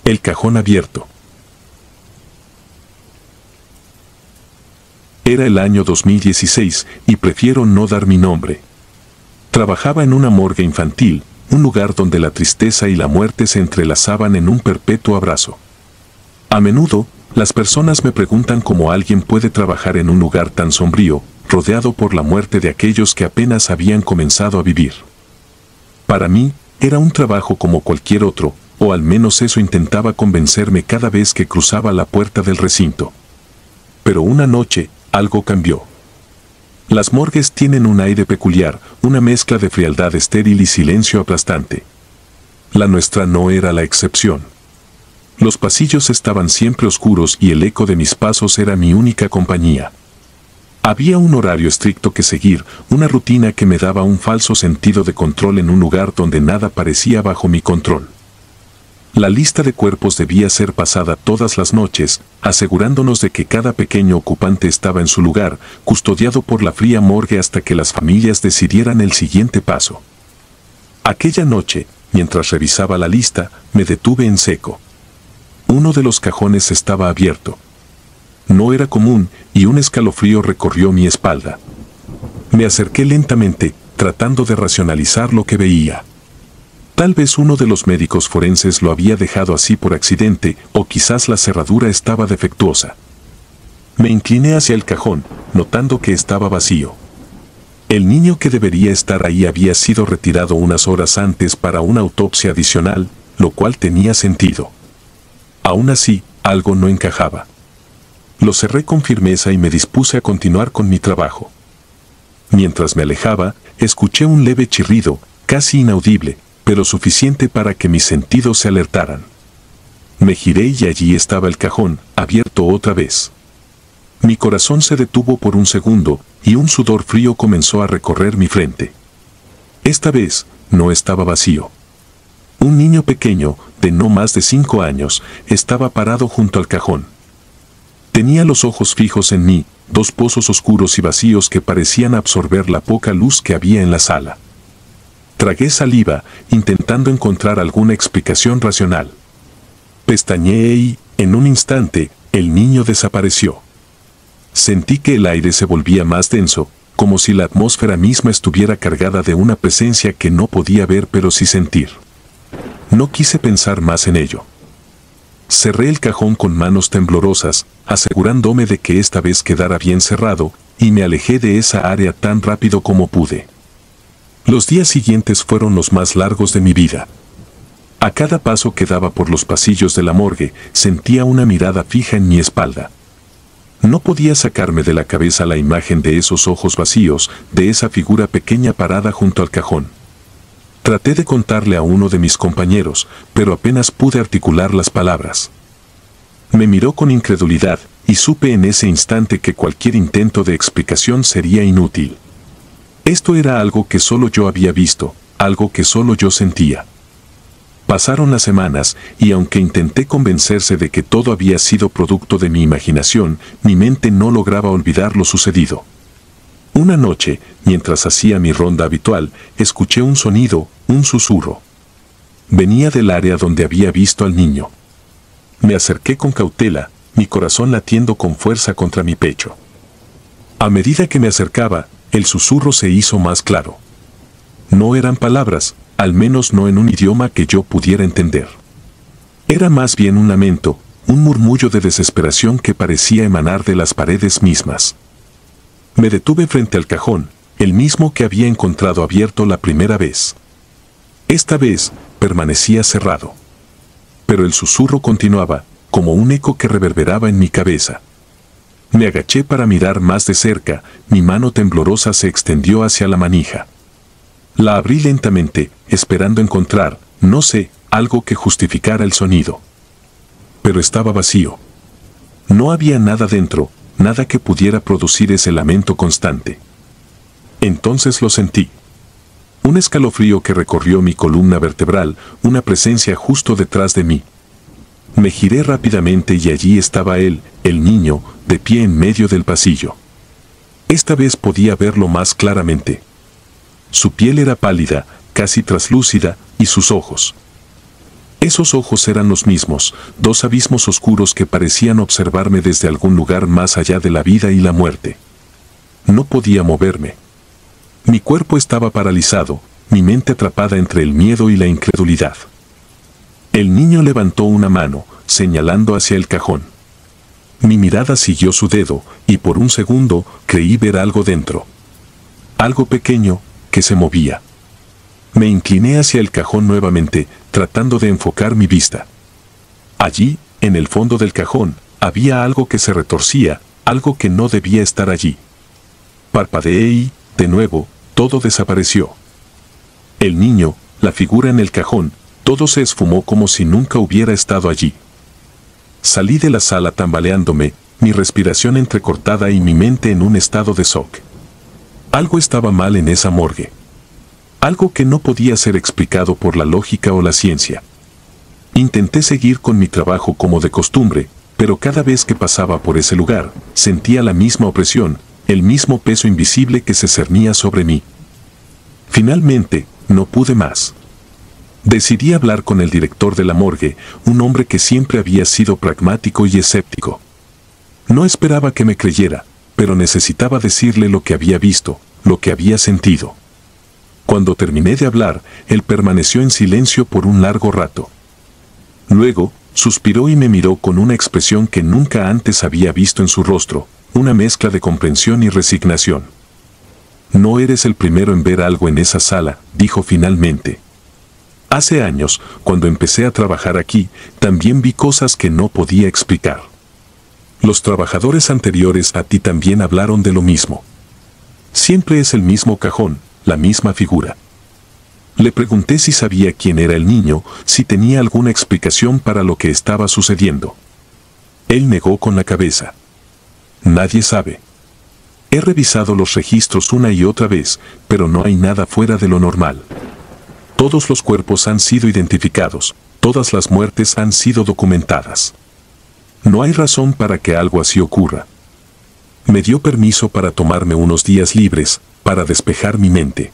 El cajón abierto. Era el año 2016 y prefiero no dar mi nombre. Trabajaba en una morgue infantil, un lugar donde la tristeza y la muerte se entrelazaban en un perpetuo abrazo. A menudo, las personas me preguntan cómo alguien puede trabajar en un lugar tan sombrío, rodeado por la muerte de aquellos que apenas habían comenzado a vivir. Para mí, era un trabajo como cualquier otro, o al menos eso intentaba convencerme cada vez que cruzaba la puerta del recinto. Pero una noche, algo cambió. Las morgues tienen un aire peculiar, una mezcla de frialdad estéril y silencio aplastante. La nuestra no era la excepción. Los pasillos estaban siempre oscuros y el eco de mis pasos era mi única compañía. Había un horario estricto que seguir, una rutina que me daba un falso sentido de control en un lugar donde nada parecía bajo mi control. La lista de cuerpos debía ser pasada todas las noches, asegurándonos de que cada pequeño ocupante estaba en su lugar, custodiado por la fría morgue hasta que las familias decidieran el siguiente paso. Aquella noche, mientras revisaba la lista, me detuve en seco. Uno de los cajones estaba abierto. No era común, y un escalofrío recorrió mi espalda. Me acerqué lentamente, tratando de racionalizar lo que veía. Tal vez uno de los médicos forenses lo había dejado así por accidente, o quizás la cerradura estaba defectuosa. Me incliné hacia el cajón, notando que estaba vacío. El niño que debería estar ahí había sido retirado unas horas antes para una autopsia adicional, lo cual tenía sentido. Aún así, algo no encajaba. Lo cerré con firmeza y me dispuse a continuar con mi trabajo. Mientras me alejaba, escuché un leve chirrido, casi inaudible, pero suficiente para que mis sentidos se alertaran. Me giré y allí estaba el cajón, abierto otra vez. Mi corazón se detuvo por un segundo, y un sudor frío comenzó a recorrer mi frente. Esta vez, no estaba vacío. Un niño pequeño, de no más de 5 años, estaba parado junto al cajón. Tenía los ojos fijos en mí, dos pozos oscuros y vacíos que parecían absorber la poca luz que había en la sala. Tragué saliva, intentando encontrar alguna explicación racional. Pestañeé y, en un instante, el niño desapareció. Sentí que el aire se volvía más denso, como si la atmósfera misma estuviera cargada de una presencia que no podía ver pero sí sentir. No quise pensar más en ello. Cerré el cajón con manos temblorosas, asegurándome de que esta vez quedara bien cerrado, y me alejé de esa área tan rápido como pude. Los días siguientes fueron los más largos de mi vida. A cada paso que daba por los pasillos de la morgue, sentía una mirada fija en mi espalda. No podía sacarme de la cabeza la imagen de esos ojos vacíos, de esa figura pequeña parada junto al cajón. Traté de contarle a uno de mis compañeros, pero apenas pude articular las palabras. Me miró con incredulidad, y supe en ese instante que cualquier intento de explicación sería inútil. Esto era algo que solo yo había visto, algo que solo yo sentía. Pasaron las semanas, y aunque intenté convencerse de que todo había sido producto de mi imaginación, mi mente no lograba olvidar lo sucedido. Una noche, mientras hacía mi ronda habitual, escuché un sonido, un susurro. Venía del área donde había visto al niño. Me acerqué con cautela, mi corazón latiendo con fuerza contra mi pecho. A medida que me acercaba, el susurro se hizo más claro. No eran palabras, al menos no en un idioma que yo pudiera entender. Era más bien un lamento, un murmullo de desesperación que parecía emanar de las paredes mismas. Me detuve frente al cajón, el mismo que había encontrado abierto la primera vez. Esta vez, permanecía cerrado. Pero el susurro continuaba, como un eco que reverberaba en mi cabeza. Me agaché para mirar más de cerca, mi mano temblorosa se extendió hacia la manija. La abrí lentamente, esperando encontrar, no sé, algo que justificara el sonido. Pero estaba vacío. No había nada dentro, nada que pudiera producir ese lamento constante. Entonces lo sentí. Un escalofrío que recorrió mi columna vertebral, una presencia justo detrás de mí. Me giré rápidamente y allí estaba él, el niño, de pie en medio del pasillo. Esta vez podía verlo más claramente. Su piel era pálida, casi traslúcida, y sus ojos. Esos ojos eran los mismos, dos abismos oscuros que parecían observarme desde algún lugar más allá de la vida y la muerte. No podía moverme. Mi cuerpo estaba paralizado, mi mente atrapada entre el miedo y la incredulidad. El niño levantó una mano, señalando hacia el cajón. Mi mirada siguió su dedo, y por un segundo creí ver algo dentro. Algo pequeño, que se movía. Me incliné hacia el cajón nuevamente, tratando de enfocar mi vista. Allí, en el fondo del cajón, había algo que se retorcía, algo que no debía estar allí. Parpadeé y, de nuevo, todo desapareció. El niño, la figura en el cajón, todo se esfumó como si nunca hubiera estado allí. Salí de la sala tambaleándome, mi respiración entrecortada y mi mente en un estado de shock. Algo estaba mal en esa morgue. Algo que no podía ser explicado por la lógica o la ciencia. Intenté seguir con mi trabajo como de costumbre, pero cada vez que pasaba por ese lugar, sentía la misma opresión, el mismo peso invisible que se cernía sobre mí. Finalmente, no pude más. Decidí hablar con el director de la morgue, un hombre que siempre había sido pragmático y escéptico. No esperaba que me creyera, pero necesitaba decirle lo que había visto, lo que había sentido. Cuando terminé de hablar, él permaneció en silencio por un largo rato. Luego, suspiró y me miró con una expresión que nunca antes había visto en su rostro, una mezcla de comprensión y resignación. No eres el primero en ver algo en esa sala, dijo finalmente. Hace años, cuando empecé a trabajar aquí, también vi cosas que no podía explicar. Los trabajadores anteriores a ti también hablaron de lo mismo. Siempre es el mismo cajón, la misma figura. Le pregunté si sabía quién era el niño, si tenía alguna explicación para lo que estaba sucediendo. Él negó con la cabeza. Nadie sabe. He revisado los registros una y otra vez, pero no hay nada fuera de lo normal. Todos los cuerpos han sido identificados, todas las muertes han sido documentadas. No hay razón para que algo así ocurra. Me dio permiso para tomarme unos días libres, para despejar mi mente.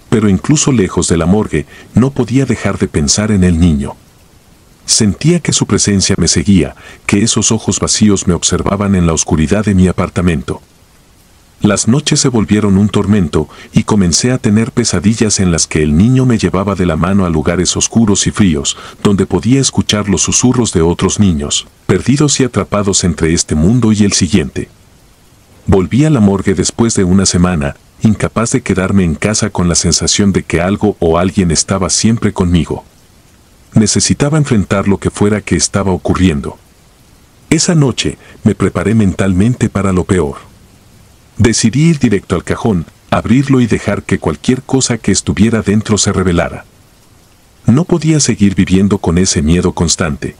Pero incluso lejos de la morgue, no podía dejar de pensar en el niño. Sentía que su presencia me seguía, que esos ojos vacíos me observaban en la oscuridad de mi apartamento. Las noches se volvieron un tormento y comencé a tener pesadillas en las que el niño me llevaba de la mano a lugares oscuros y fríos, donde podía escuchar los susurros de otros niños, perdidos y atrapados entre este mundo y el siguiente. Volví a la morgue después de una semana, incapaz de quedarme en casa con la sensación de que algo o alguien estaba siempre conmigo. Necesitaba enfrentar lo que fuera que estaba ocurriendo. Esa noche me preparé mentalmente para lo peor. Decidí ir directo al cajón, abrirlo y dejar que cualquier cosa que estuviera dentro se revelara. No podía seguir viviendo con ese miedo constante.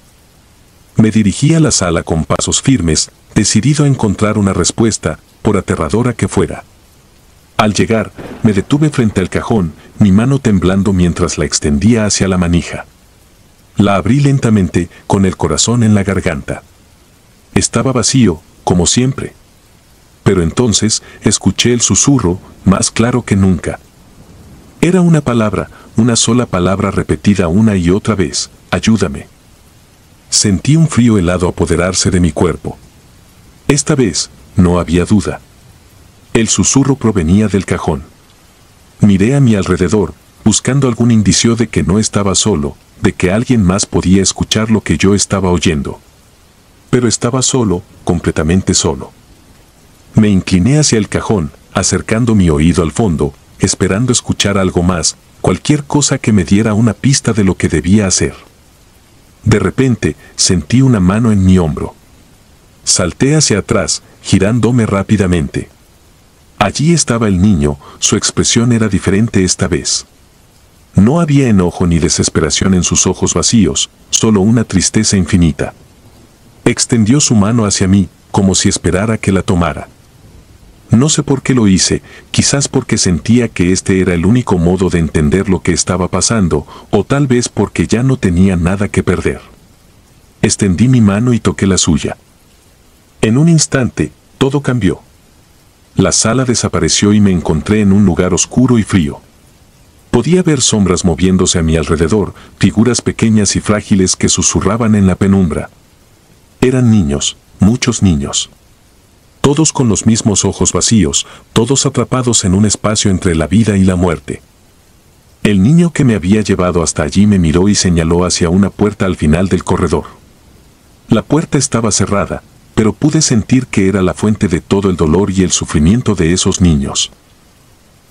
Me dirigí a la sala con pasos firmes, decidido a encontrar una respuesta, por aterradora que fuera. Al llegar, me detuve frente al cajón, mi mano temblando mientras la extendía hacia la manija. La abrí lentamente, con el corazón en la garganta. Estaba vacío, como siempre. Pero entonces escuché el susurro, más claro que nunca. Era una palabra, una sola palabra repetida una y otra vez: ayúdame. Sentí un frío helado apoderarse de mi cuerpo. Esta vez, no había duda. El susurro provenía del cajón. Miré a mi alrededor, buscando algún indicio de que no estaba solo, de que alguien más podía escuchar lo que yo estaba oyendo. Pero estaba solo, completamente solo. Me incliné hacia el cajón, acercando mi oído al fondo, esperando escuchar algo más, cualquier cosa que me diera una pista de lo que debía hacer. De repente, sentí una mano en mi hombro. Salté hacia atrás, girándome rápidamente. Allí estaba el niño, su expresión era diferente esta vez. No había enojo ni desesperación en sus ojos vacíos, solo una tristeza infinita. Extendió su mano hacia mí, como si esperara que la tomara. No sé por qué lo hice, quizás porque sentía que este era el único modo de entender lo que estaba pasando, o tal vez porque ya no tenía nada que perder. Extendí mi mano y toqué la suya. En un instante, todo cambió. La sala desapareció y me encontré en un lugar oscuro y frío. Podía ver sombras moviéndose a mi alrededor, figuras pequeñas y frágiles que susurraban en la penumbra. Eran niños, muchos niños. Todos con los mismos ojos vacíos, todos atrapados en un espacio entre la vida y la muerte. El niño que me había llevado hasta allí me miró y señaló hacia una puerta al final del corredor. La puerta estaba cerrada, pero pude sentir que era la fuente de todo el dolor y el sufrimiento de esos niños.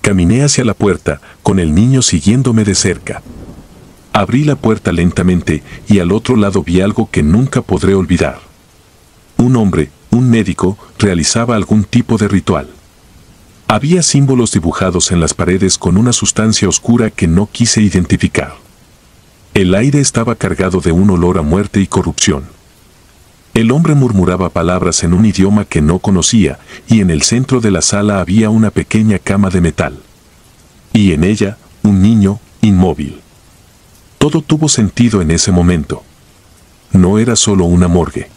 Caminé hacia la puerta, con el niño siguiéndome de cerca. Abrí la puerta lentamente y al otro lado vi algo que nunca podré olvidar. Un hombre, un médico, realizaba algún tipo de ritual. Había símbolos dibujados en las paredes con una sustancia oscura que no quise identificar. El aire estaba cargado de un olor a muerte y corrupción. El hombre murmuraba palabras en un idioma que no conocía, y en el centro de la sala había una pequeña cama de metal. Y en ella, un niño, inmóvil. Todo tuvo sentido en ese momento. No era solo una morgue.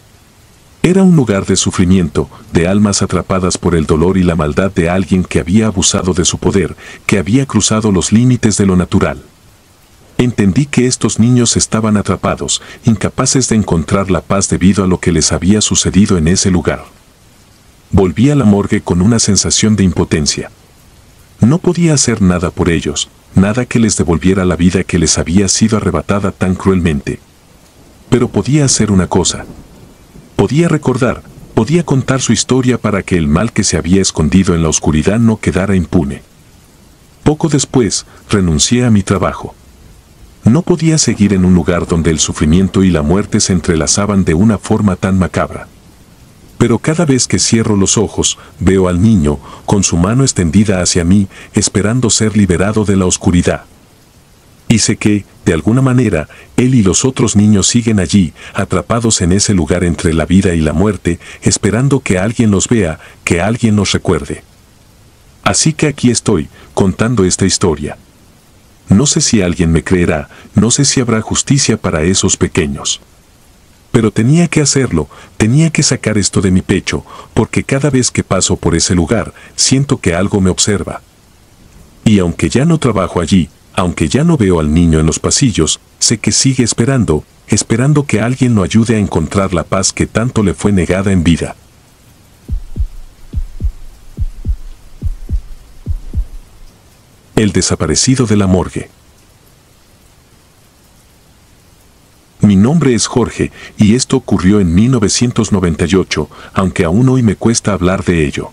Era un lugar de sufrimiento, de almas atrapadas por el dolor y la maldad de alguien que había abusado de su poder, que había cruzado los límites de lo natural. Entendí que estos niños estaban atrapados, incapaces de encontrar la paz debido a lo que les había sucedido en ese lugar. Volví a la morgue con una sensación de impotencia. No podía hacer nada por ellos, nada que les devolviera la vida que les había sido arrebatada tan cruelmente. Pero podía hacer una cosa. Podía recordar, podía contar su historia para que el mal que se había escondido en la oscuridad no quedara impune. Poco después, renuncié a mi trabajo. No podía seguir en un lugar donde el sufrimiento y la muerte se entrelazaban de una forma tan macabra. Pero cada vez que cierro los ojos, veo al niño, con su mano extendida hacia mí, esperando ser liberado de la oscuridad. Y sé que, de alguna manera, él y los otros niños siguen allí, atrapados en ese lugar entre la vida y la muerte, esperando que alguien los vea, que alguien los recuerde. Así que aquí estoy, contando esta historia. No sé si alguien me creerá, no sé si habrá justicia para esos pequeños. Pero tenía que hacerlo, tenía que sacar esto de mi pecho, porque cada vez que paso por ese lugar, siento que algo me observa. Y aunque ya no trabajo allí, aunque ya no veo al niño en los pasillos, sé que sigue esperando, esperando que alguien lo ayude a encontrar la paz que tanto le fue negada en vida. El desaparecido de la morgue. Mi nombre es Jorge, y esto ocurrió en 1998, aunque aún hoy me cuesta hablar de ello.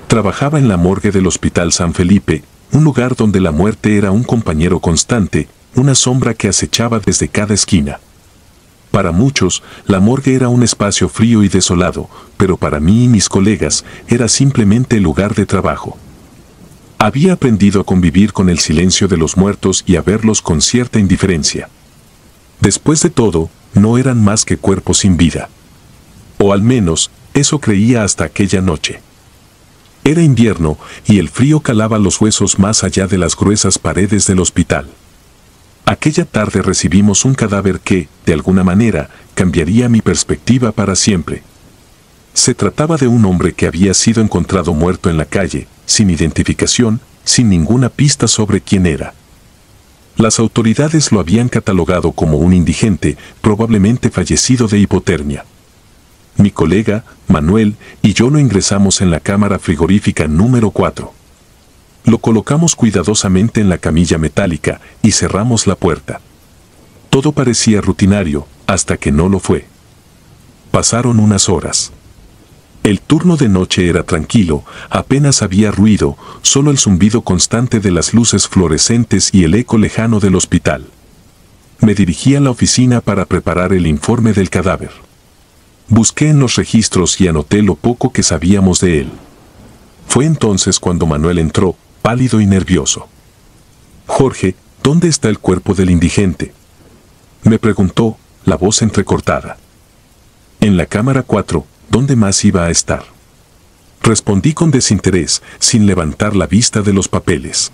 Trabajaba en la morgue del Hospital San Felipe, un lugar donde la muerte era un compañero constante, una sombra que acechaba desde cada esquina. Para muchos, la morgue era un espacio frío y desolado, pero para mí y mis colegas, era simplemente el lugar de trabajo. Había aprendido a convivir con el silencio de los muertos y a verlos con cierta indiferencia. Después de todo, no eran más que cuerpos sin vida. O al menos, eso creía hasta aquella noche. Era invierno, y el frío calaba los huesos más allá de las gruesas paredes del hospital. Aquella tarde recibimos un cadáver que, de alguna manera, cambiaría mi perspectiva para siempre. Se trataba de un hombre que había sido encontrado muerto en la calle, sin identificación, sin ninguna pista sobre quién era. Las autoridades lo habían catalogado como un indigente, probablemente fallecido de hipotermia. Mi colega, Manuel, y yo lo ingresamos en la cámara frigorífica número 4. Lo colocamos cuidadosamente en la camilla metálica y cerramos la puerta. Todo parecía rutinario, hasta que no lo fue. Pasaron unas horas. El turno de noche era tranquilo, apenas había ruido, solo el zumbido constante de las luces fluorescentes y el eco lejano del hospital. Me dirigí a la oficina para preparar el informe del cadáver. Busqué en los registros y anoté lo poco que sabíamos de él. Fue entonces cuando Manuel entró, pálido y nervioso. «Jorge, ¿dónde está el cuerpo del indigente?», me preguntó, la voz entrecortada. «En la cámara 4, ¿dónde más iba a estar?», respondí con desinterés, sin levantar la vista de los papeles.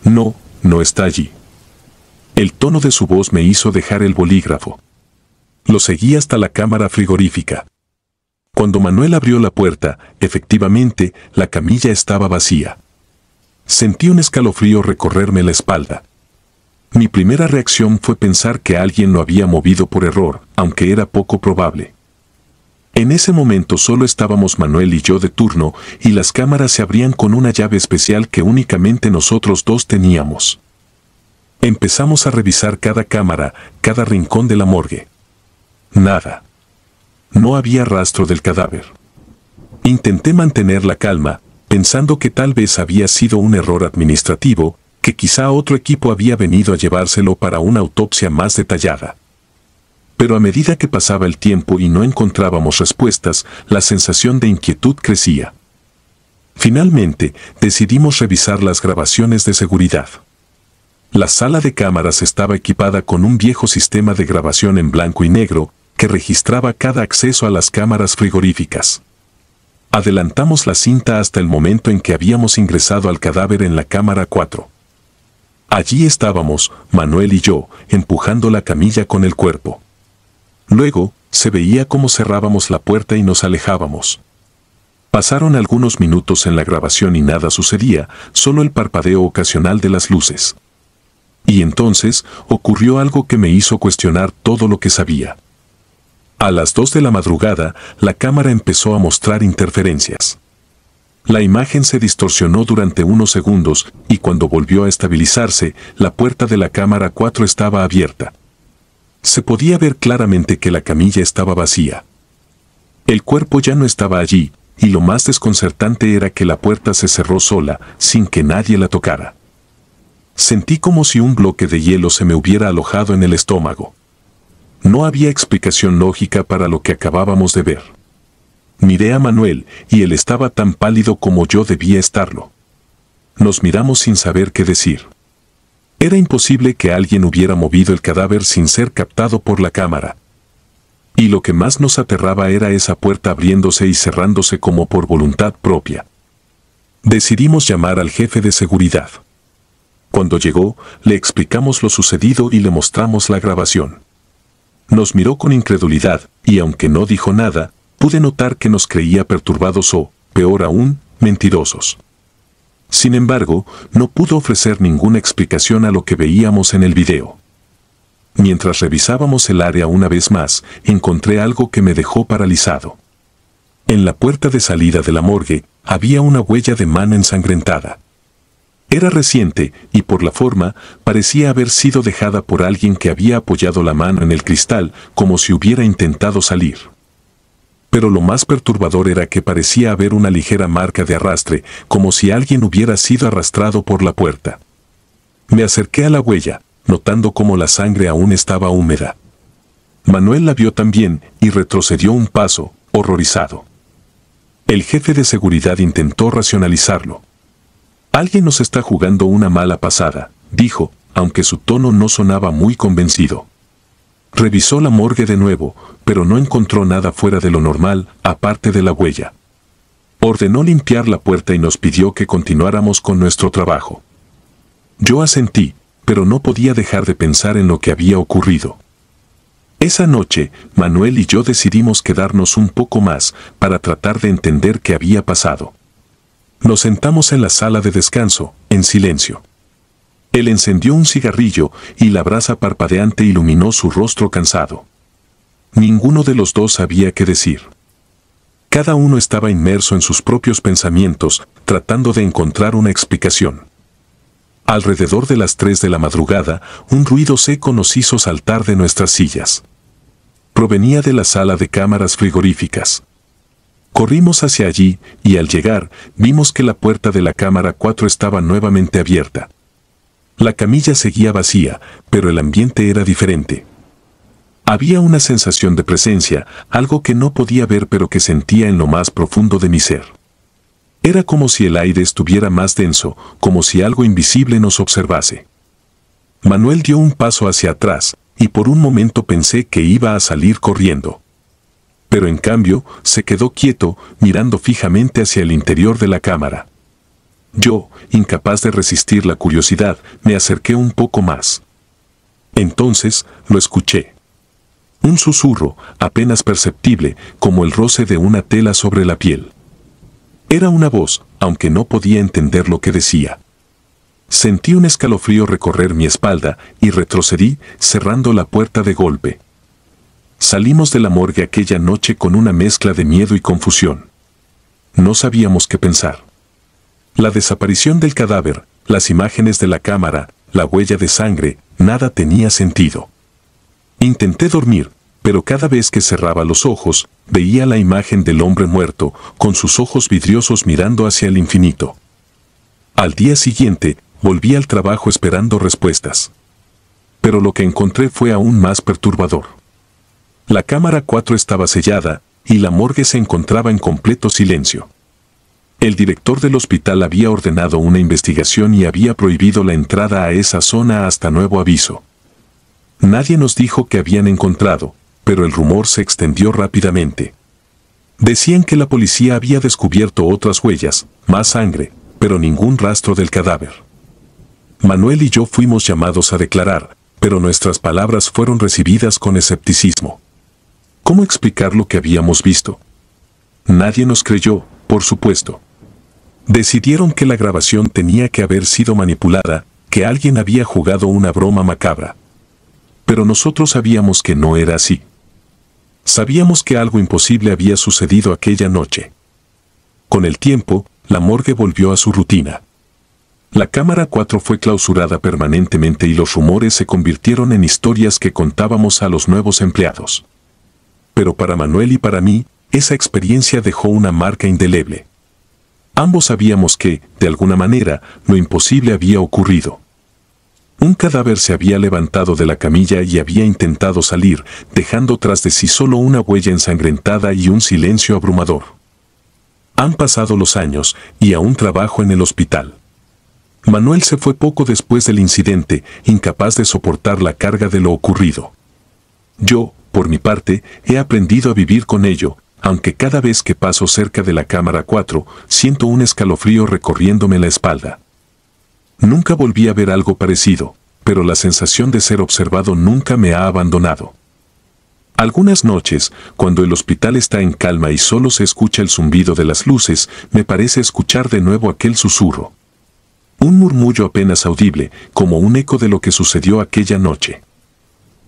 «No, no está allí». El tono de su voz me hizo dejar el bolígrafo. Lo seguí hasta la cámara frigorífica. Cuando Manuel abrió la puerta, efectivamente, la camilla estaba vacía. Sentí un escalofrío recorrerme la espalda. Mi primera reacción fue pensar que alguien lo había movido por error, aunque era poco probable. En ese momento solo estábamos Manuel y yo de turno, y las cámaras se abrían con una llave especial que únicamente nosotros dos teníamos. Empezamos a revisar cada cámara, cada rincón de la morgue. Nada. No había rastro del cadáver. Intenté mantener la calma, pensando que tal vez había sido un error administrativo, que quizá otro equipo había venido a llevárselo para una autopsia más detallada. Pero a medida que pasaba el tiempo y no encontrábamos respuestas, la sensación de inquietud crecía. Finalmente, decidimos revisar las grabaciones de seguridad. La sala de cámaras estaba equipada con un viejo sistema de grabación en blanco y negro que registraba cada acceso a las cámaras frigoríficas. Adelantamos la cinta hasta el momento en que habíamos ingresado al cadáver en la cámara 4. Allí estábamos, Manuel y yo, empujando la camilla con el cuerpo. Luego, se veía cómo cerrábamos la puerta y nos alejábamos. Pasaron algunos minutos en la grabación y nada sucedía, solo el parpadeo ocasional de las luces. Y entonces, ocurrió algo que me hizo cuestionar todo lo que sabía. A las 2 de la madrugada, la cámara empezó a mostrar interferencias. La imagen se distorsionó durante unos segundos, y cuando volvió a estabilizarse, la puerta de la cámara 4 estaba abierta. Se podía ver claramente que la camilla estaba vacía. El cuerpo ya no estaba allí, y lo más desconcertante era que la puerta se cerró sola, sin que nadie la tocara. Sentí como si un bloque de hielo se me hubiera alojado en el estómago. No había explicación lógica para lo que acabábamos de ver. Miré a Manuel, y él estaba tan pálido como yo debía estarlo. Nos miramos sin saber qué decir. Era imposible que alguien hubiera movido el cadáver sin ser captado por la cámara. Y lo que más nos aterraba era esa puerta abriéndose y cerrándose como por voluntad propia. Decidimos llamar al jefe de seguridad. Cuando llegó, le explicamos lo sucedido y le mostramos la grabación. Nos miró con incredulidad, y aunque no dijo nada, pude notar que nos creía perturbados o, peor aún, mentirosos. Sin embargo, no pudo ofrecer ninguna explicación a lo que veíamos en el video. Mientras revisábamos el área una vez más, encontré algo que me dejó paralizado. En la puerta de salida de la morgue, había una huella de mano ensangrentada. Era reciente, y por la forma, parecía haber sido dejada por alguien que había apoyado la mano en el cristal, como si hubiera intentado salir. Pero lo más perturbador era que parecía haber una ligera marca de arrastre, como si alguien hubiera sido arrastrado por la puerta. Me acerqué a la huella, notando cómo la sangre aún estaba húmeda. Manuel la vio también, y retrocedió un paso, horrorizado. El jefe de seguridad intentó racionalizarlo. «Alguien nos está jugando una mala pasada», dijo, aunque su tono no sonaba muy convencido. Revisó la morgue de nuevo, pero no encontró nada fuera de lo normal, aparte de la huella. Ordenó limpiar la puerta y nos pidió que continuáramos con nuestro trabajo. Yo asentí, pero no podía dejar de pensar en lo que había ocurrido. Esa noche, Manuel y yo decidimos quedarnos un poco más para tratar de entender qué había pasado. Nos sentamos en la sala de descanso, en silencio. Él encendió un cigarrillo y la brasa parpadeante iluminó su rostro cansado. Ninguno de los dos sabía qué decir. Cada uno estaba inmerso en sus propios pensamientos, tratando de encontrar una explicación. Alrededor de las 3 de la madrugada, un ruido seco nos hizo saltar de nuestras sillas. Provenía de la sala de cámaras frigoríficas. Corrimos hacia allí, y al llegar, vimos que la puerta de la cámara 4 estaba nuevamente abierta. La camilla seguía vacía, pero el ambiente era diferente. Había una sensación de presencia, algo que no podía ver pero que sentía en lo más profundo de mi ser. Era como si el aire estuviera más denso, como si algo invisible nos observase. Manuel dio un paso hacia atrás, y por un momento pensé que iba a salir corriendo. Pero en cambio, se quedó quieto, mirando fijamente hacia el interior de la cámara. Yo, incapaz de resistir la curiosidad, me acerqué un poco más. Entonces, lo escuché. Un susurro, apenas perceptible, como el roce de una tela sobre la piel. Era una voz, aunque no podía entender lo que decía. Sentí un escalofrío recorrer mi espalda y retrocedí, cerrando la puerta de golpe. Salimos de la morgue aquella noche con una mezcla de miedo y confusión. No sabíamos qué pensar. La desaparición del cadáver, las imágenes de la cámara, la huella de sangre, nada tenía sentido. Intenté dormir, pero cada vez que cerraba los ojos, veía la imagen del hombre muerto, con sus ojos vidriosos mirando hacia el infinito. Al día siguiente, volví al trabajo esperando respuestas. Pero lo que encontré fue aún más perturbador. La cámara 4 estaba sellada, y la morgue se encontraba en completo silencio. El director del hospital había ordenado una investigación y había prohibido la entrada a esa zona hasta nuevo aviso. Nadie nos dijo qué habían encontrado, pero el rumor se extendió rápidamente. Decían que la policía había descubierto otras huellas, más sangre, pero ningún rastro del cadáver. Manuel y yo fuimos llamados a declarar, pero nuestras palabras fueron recibidas con escepticismo. ¿Cómo explicar lo que habíamos visto? Nadie nos creyó, por supuesto. Decidieron que la grabación tenía que haber sido manipulada, que alguien había jugado una broma macabra. Pero nosotros sabíamos que no era así. Sabíamos que algo imposible había sucedido aquella noche. Con el tiempo, la morgue volvió a su rutina. La cámara 4 fue clausurada permanentemente y los rumores se convirtieron en historias que contábamos a los nuevos empleados. Pero para Manuel y para mí, esa experiencia dejó una marca indeleble. Ambos sabíamos que, de alguna manera, lo imposible había ocurrido. Un cadáver se había levantado de la camilla y había intentado salir, dejando tras de sí solo una huella ensangrentada y un silencio abrumador. Han pasado los años, y aún trabajo en el hospital. Manuel se fue poco después del incidente, incapaz de soportar la carga de lo ocurrido. Yo, por mi parte, he aprendido a vivir con ello, aunque cada vez que paso cerca de la cámara 4, siento un escalofrío recorriéndome la espalda. Nunca volví a ver algo parecido, pero la sensación de ser observado nunca me ha abandonado. Algunas noches, cuando el hospital está en calma y solo se escucha el zumbido de las luces, me parece escuchar de nuevo aquel susurro. Un murmullo apenas audible, como un eco de lo que sucedió aquella noche.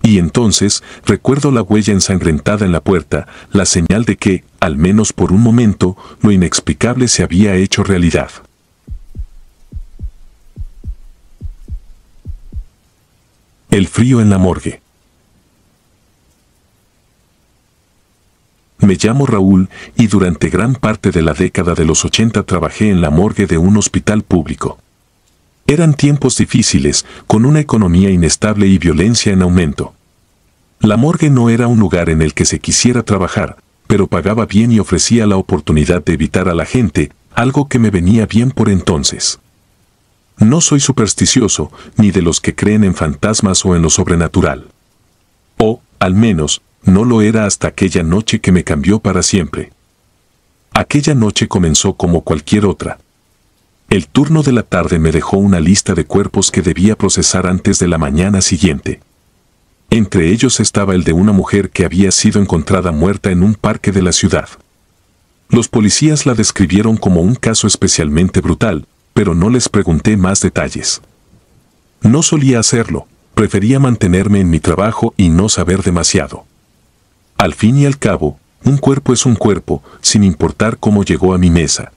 Y entonces, recuerdo la huella ensangrentada en la puerta, la señal de que, al menos por un momento, lo inexplicable se había hecho realidad. El frío en la morgue. Me llamo Raúl y durante gran parte de la década de los 80 trabajé en la morgue de un hospital público. Eran tiempos difíciles, con una economía inestable y violencia en aumento. La morgue no era un lugar en el que se quisiera trabajar, pero pagaba bien y ofrecía la oportunidad de evitar a la gente, algo que me venía bien por entonces. No soy supersticioso, ni de los que creen en fantasmas o en lo sobrenatural. O, al menos, no lo era hasta aquella noche que me cambió para siempre. Aquella noche comenzó como cualquier otra. El turno de la tarde me dejó una lista de cuerpos que debía procesar antes de la mañana siguiente. Entre ellos estaba el de una mujer que había sido encontrada muerta en un parque de la ciudad. Los policías la describieron como un caso especialmente brutal, pero no les pregunté más detalles. No solía hacerlo, prefería mantenerme en mi trabajo y no saber demasiado. Al fin y al cabo, un cuerpo es un cuerpo, sin importar cómo llegó a mi mesa.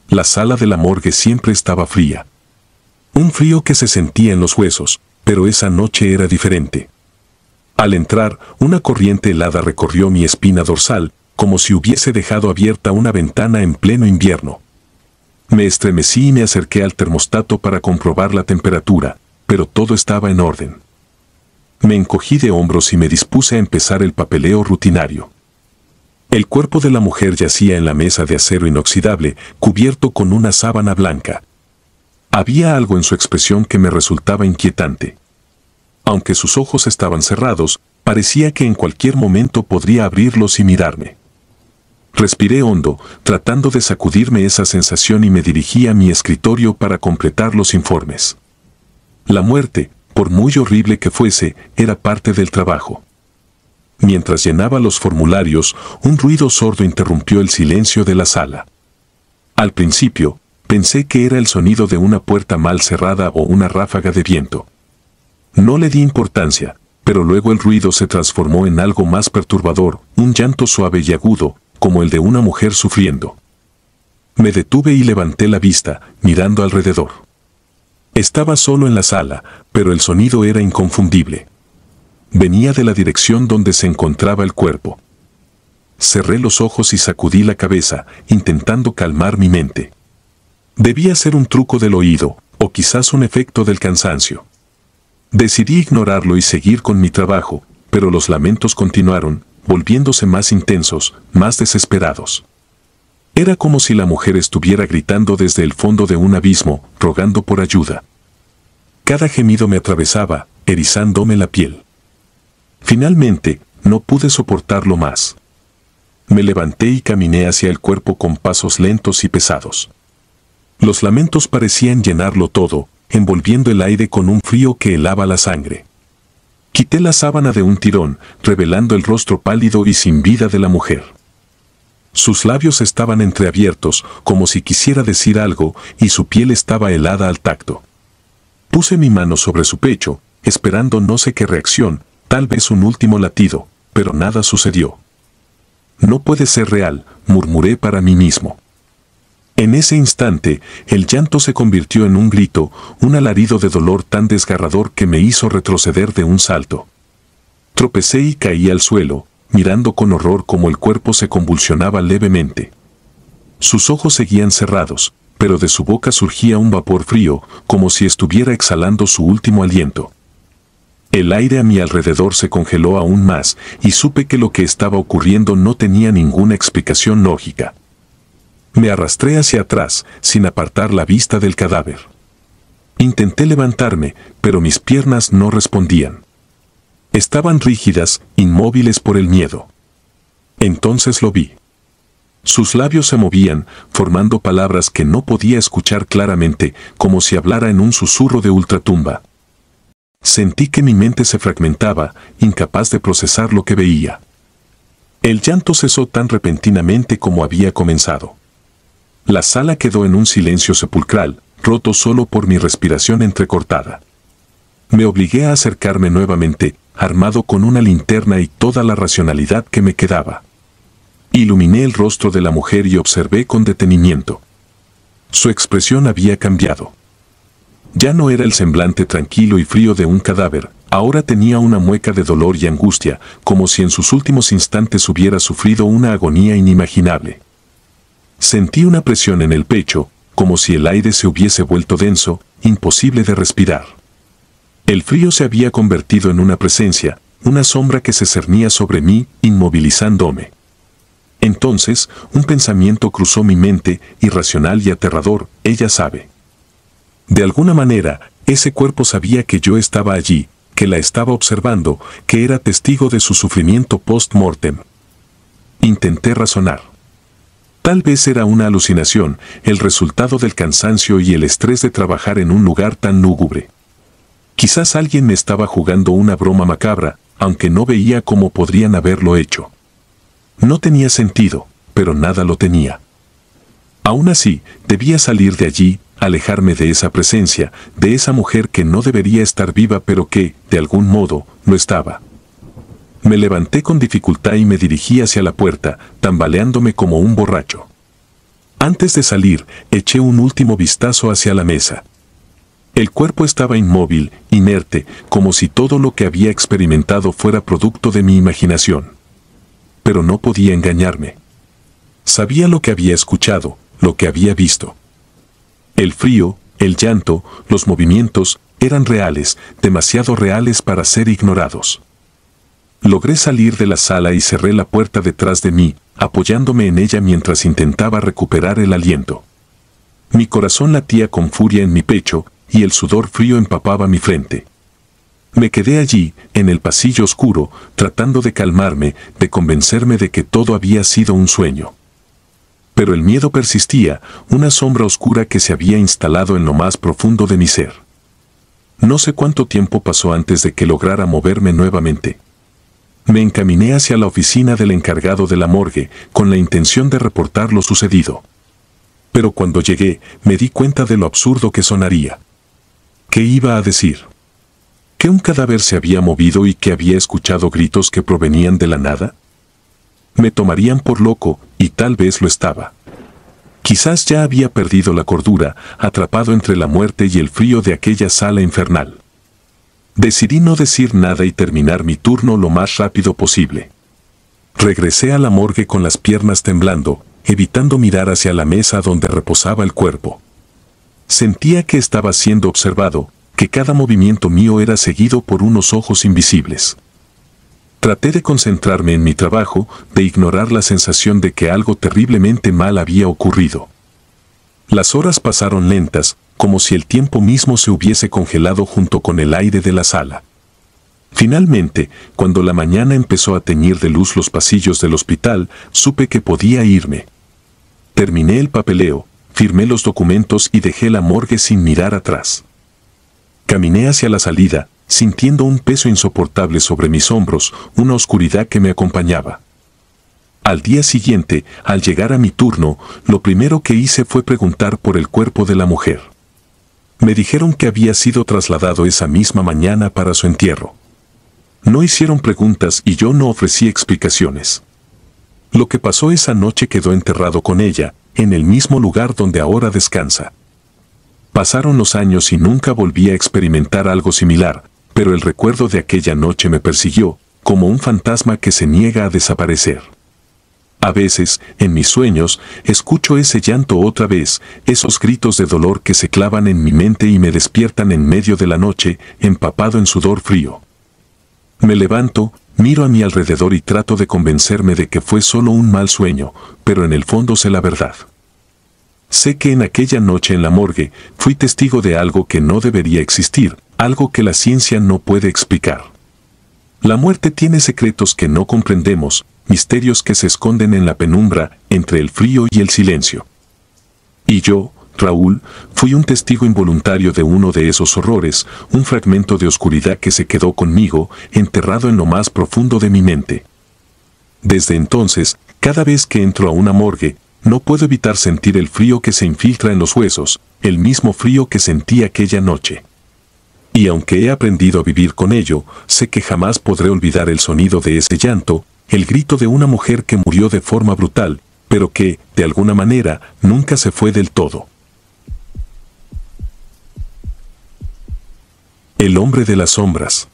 La sala de la morgue siempre estaba fría. Un frío que se sentía en los huesos, pero esa noche era diferente. Al entrar, una corriente helada recorrió mi espina dorsal, como si hubiese dejado abierta una ventana en pleno invierno. Me estremecí y me acerqué al termostato para comprobar la temperatura, pero todo estaba en orden. Me encogí de hombros y me dispuse a empezar el papeleo rutinario. El cuerpo de la mujer yacía en la mesa de acero inoxidable, cubierto con una sábana blanca. Había algo en su expresión que me resultaba inquietante. Aunque sus ojos estaban cerrados, parecía que en cualquier momento podría abrirlos y mirarme. Respiré hondo, tratando de sacudirme esa sensación y me dirigí a mi escritorio para completar los informes. La muerte, por muy horrible que fuese, era parte del trabajo. Mientras llenaba los formularios, un ruido sordo interrumpió el silencio de la sala. Al principio, Pensé que era el sonido de una puerta mal cerrada o una ráfaga de viento. No le di importancia, pero luego el ruido se transformó en algo más perturbador, un llanto suave y agudo, como el de una mujer sufriendo. Me detuve y levanté la vista, mirando alrededor. Estaba solo en la sala, pero el sonido era inconfundible. Venía de la dirección donde se encontraba el cuerpo. Cerré los ojos y sacudí la cabeza, intentando calmar mi mente. Debía ser un truco del oído, o quizás un efecto del cansancio. Decidí ignorarlo y seguir con mi trabajo, pero los lamentos continuaron, volviéndose más intensos, más desesperados. Era como si la mujer estuviera gritando desde el fondo de un abismo, rogando por ayuda. Cada gemido me atravesaba, erizándome la piel. Finalmente, no pude soportarlo más. Me levanté y caminé hacia el cuerpo con pasos lentos y pesados. Los lamentos parecían llenarlo todo, envolviendo el aire con un frío que helaba la sangre. Quité la sábana de un tirón, revelando el rostro pálido y sin vida de la mujer. Sus labios estaban entreabiertos, como si quisiera decir algo, y su piel estaba helada al tacto. Puse mi mano sobre su pecho, esperando no sé qué reacción, tal vez un último latido, pero nada sucedió. No puede ser real, murmuré para mí mismo. En ese instante, el llanto se convirtió en un grito, un alarido de dolor tan desgarrador que me hizo retroceder de un salto. Tropecé y caí al suelo, mirando con horror cómo el cuerpo se convulsionaba levemente. Sus ojos seguían cerrados, pero de su boca surgía un vapor frío, como si estuviera exhalando su último aliento. El aire a mi alrededor se congeló aún más, y supe que lo que estaba ocurriendo no tenía ninguna explicación lógica. Me arrastré hacia atrás, sin apartar la vista del cadáver. Intenté levantarme, pero mis piernas no respondían. Estaban rígidas, inmóviles por el miedo. Entonces lo vi. Sus labios se movían, formando palabras que no podía escuchar claramente, como si hablara en un susurro de ultratumba. Sentí que mi mente se fragmentaba, incapaz de procesar lo que veía. El llanto cesó tan repentinamente como había comenzado. La sala quedó en un silencio sepulcral, roto solo por mi respiración entrecortada. Me obligué a acercarme nuevamente, armado con una linterna y toda la racionalidad que me quedaba. Iluminé el rostro de la mujer y observé con detenimiento. Su expresión había cambiado. Ya no era el semblante tranquilo y frío de un cadáver, ahora tenía una mueca de dolor y angustia, como si en sus últimos instantes hubiera sufrido una agonía inimaginable. Sentí una presión en el pecho, como si el aire se hubiese vuelto denso, imposible de respirar. El frío se había convertido en una presencia, una sombra que se cernía sobre mí, inmovilizándome. Entonces, un pensamiento cruzó mi mente, irracional y aterrador, ella sabe. De alguna manera, ese cuerpo sabía que yo estaba allí, que la estaba observando, que era testigo de su sufrimiento post-mortem. Intenté razonar. Tal vez era una alucinación, el resultado del cansancio y el estrés de trabajar en un lugar tan lúgubre. Quizás alguien me estaba jugando una broma macabra, aunque no veía cómo podrían haberlo hecho. No tenía sentido, pero nada lo tenía. Aún así, debía salir de allí, alejarme de esa presencia, de esa mujer que no debería estar viva pero que, de algún modo, lo estaba. Me levanté con dificultad y me dirigí hacia la puerta, tambaleándome como un borracho. Antes de salir, eché un último vistazo hacia la mesa. El cuerpo estaba inmóvil, inerte, como si todo lo que había experimentado fuera producto de mi imaginación. Pero no podía engañarme. Sabía lo que había escuchado, lo que había visto. El frío, el llanto, los movimientos, eran reales, demasiado reales para ser ignorados. Logré salir de la sala y cerré la puerta detrás de mí, apoyándome en ella mientras intentaba recuperar el aliento. Mi corazón latía con furia en mi pecho, y el sudor frío empapaba mi frente. Me quedé allí, en el pasillo oscuro, tratando de calmarme, de convencerme de que todo había sido un sueño. Pero el miedo persistía, una sombra oscura que se había instalado en lo más profundo de mi ser. No sé cuánto tiempo pasó antes de que lograra moverme nuevamente. Me encaminé hacia la oficina del encargado de la morgue, con la intención de reportar lo sucedido. Pero cuando llegué, me di cuenta de lo absurdo que sonaría. ¿Qué iba a decir? ¿Que un cadáver se había movido y que había escuchado gritos que provenían de la nada? Me tomarían por loco, y tal vez lo estaba. Quizás ya había perdido la cordura, atrapado entre la muerte y el frío de aquella sala infernal. Decidí no decir nada y terminar mi turno lo más rápido posible. Regresé a la morgue con las piernas temblando, evitando mirar hacia la mesa donde reposaba el cuerpo. Sentía que estaba siendo observado, que cada movimiento mío era seguido por unos ojos invisibles. Traté de concentrarme en mi trabajo, de ignorar la sensación de que algo terriblemente mal había ocurrido. Las horas pasaron lentas, como si el tiempo mismo se hubiese congelado junto con el aire de la sala. Finalmente, cuando la mañana empezó a teñir de luz los pasillos del hospital, supe que podía irme. Terminé el papeleo, firmé los documentos y dejé la morgue sin mirar atrás. Caminé hacia la salida, sintiendo un peso insoportable sobre mis hombros, una oscuridad que me acompañaba. Al día siguiente, al llegar a mi turno, lo primero que hice fue preguntar por el cuerpo de la mujer. Me dijeron que había sido trasladado esa misma mañana para su entierro. No hicieron preguntas y yo no ofrecí explicaciones. Lo que pasó esa noche quedó enterrado con ella, en el mismo lugar donde ahora descansa. Pasaron los años y nunca volví a experimentar algo similar, pero el recuerdo de aquella noche me persiguió, como un fantasma que se niega a desaparecer. A veces, en mis sueños, escucho ese llanto otra vez, esos gritos de dolor que se clavan en mi mente y me despiertan en medio de la noche, empapado en sudor frío. Me levanto, miro a mi alrededor y trato de convencerme de que fue solo un mal sueño, pero en el fondo sé la verdad. Sé que en aquella noche en la morgue fui testigo de algo que no debería existir, algo que la ciencia no puede explicar. La muerte tiene secretos que no comprendemos, misterios que se esconden en la penumbra, entre el frío y el silencio. Y yo, Raúl, fui un testigo involuntario de uno de esos horrores, un fragmento de oscuridad que se quedó conmigo, enterrado en lo más profundo de mi mente. Desde entonces, cada vez que entro a una morgue, no puedo evitar sentir el frío que se infiltra en los huesos, el mismo frío que sentí aquella noche. Y aunque he aprendido a vivir con ello, sé que jamás podré olvidar el sonido de ese llanto, el grito de una mujer que murió de forma brutal, pero que, de alguna manera, nunca se fue del todo. El hombre de las sombras.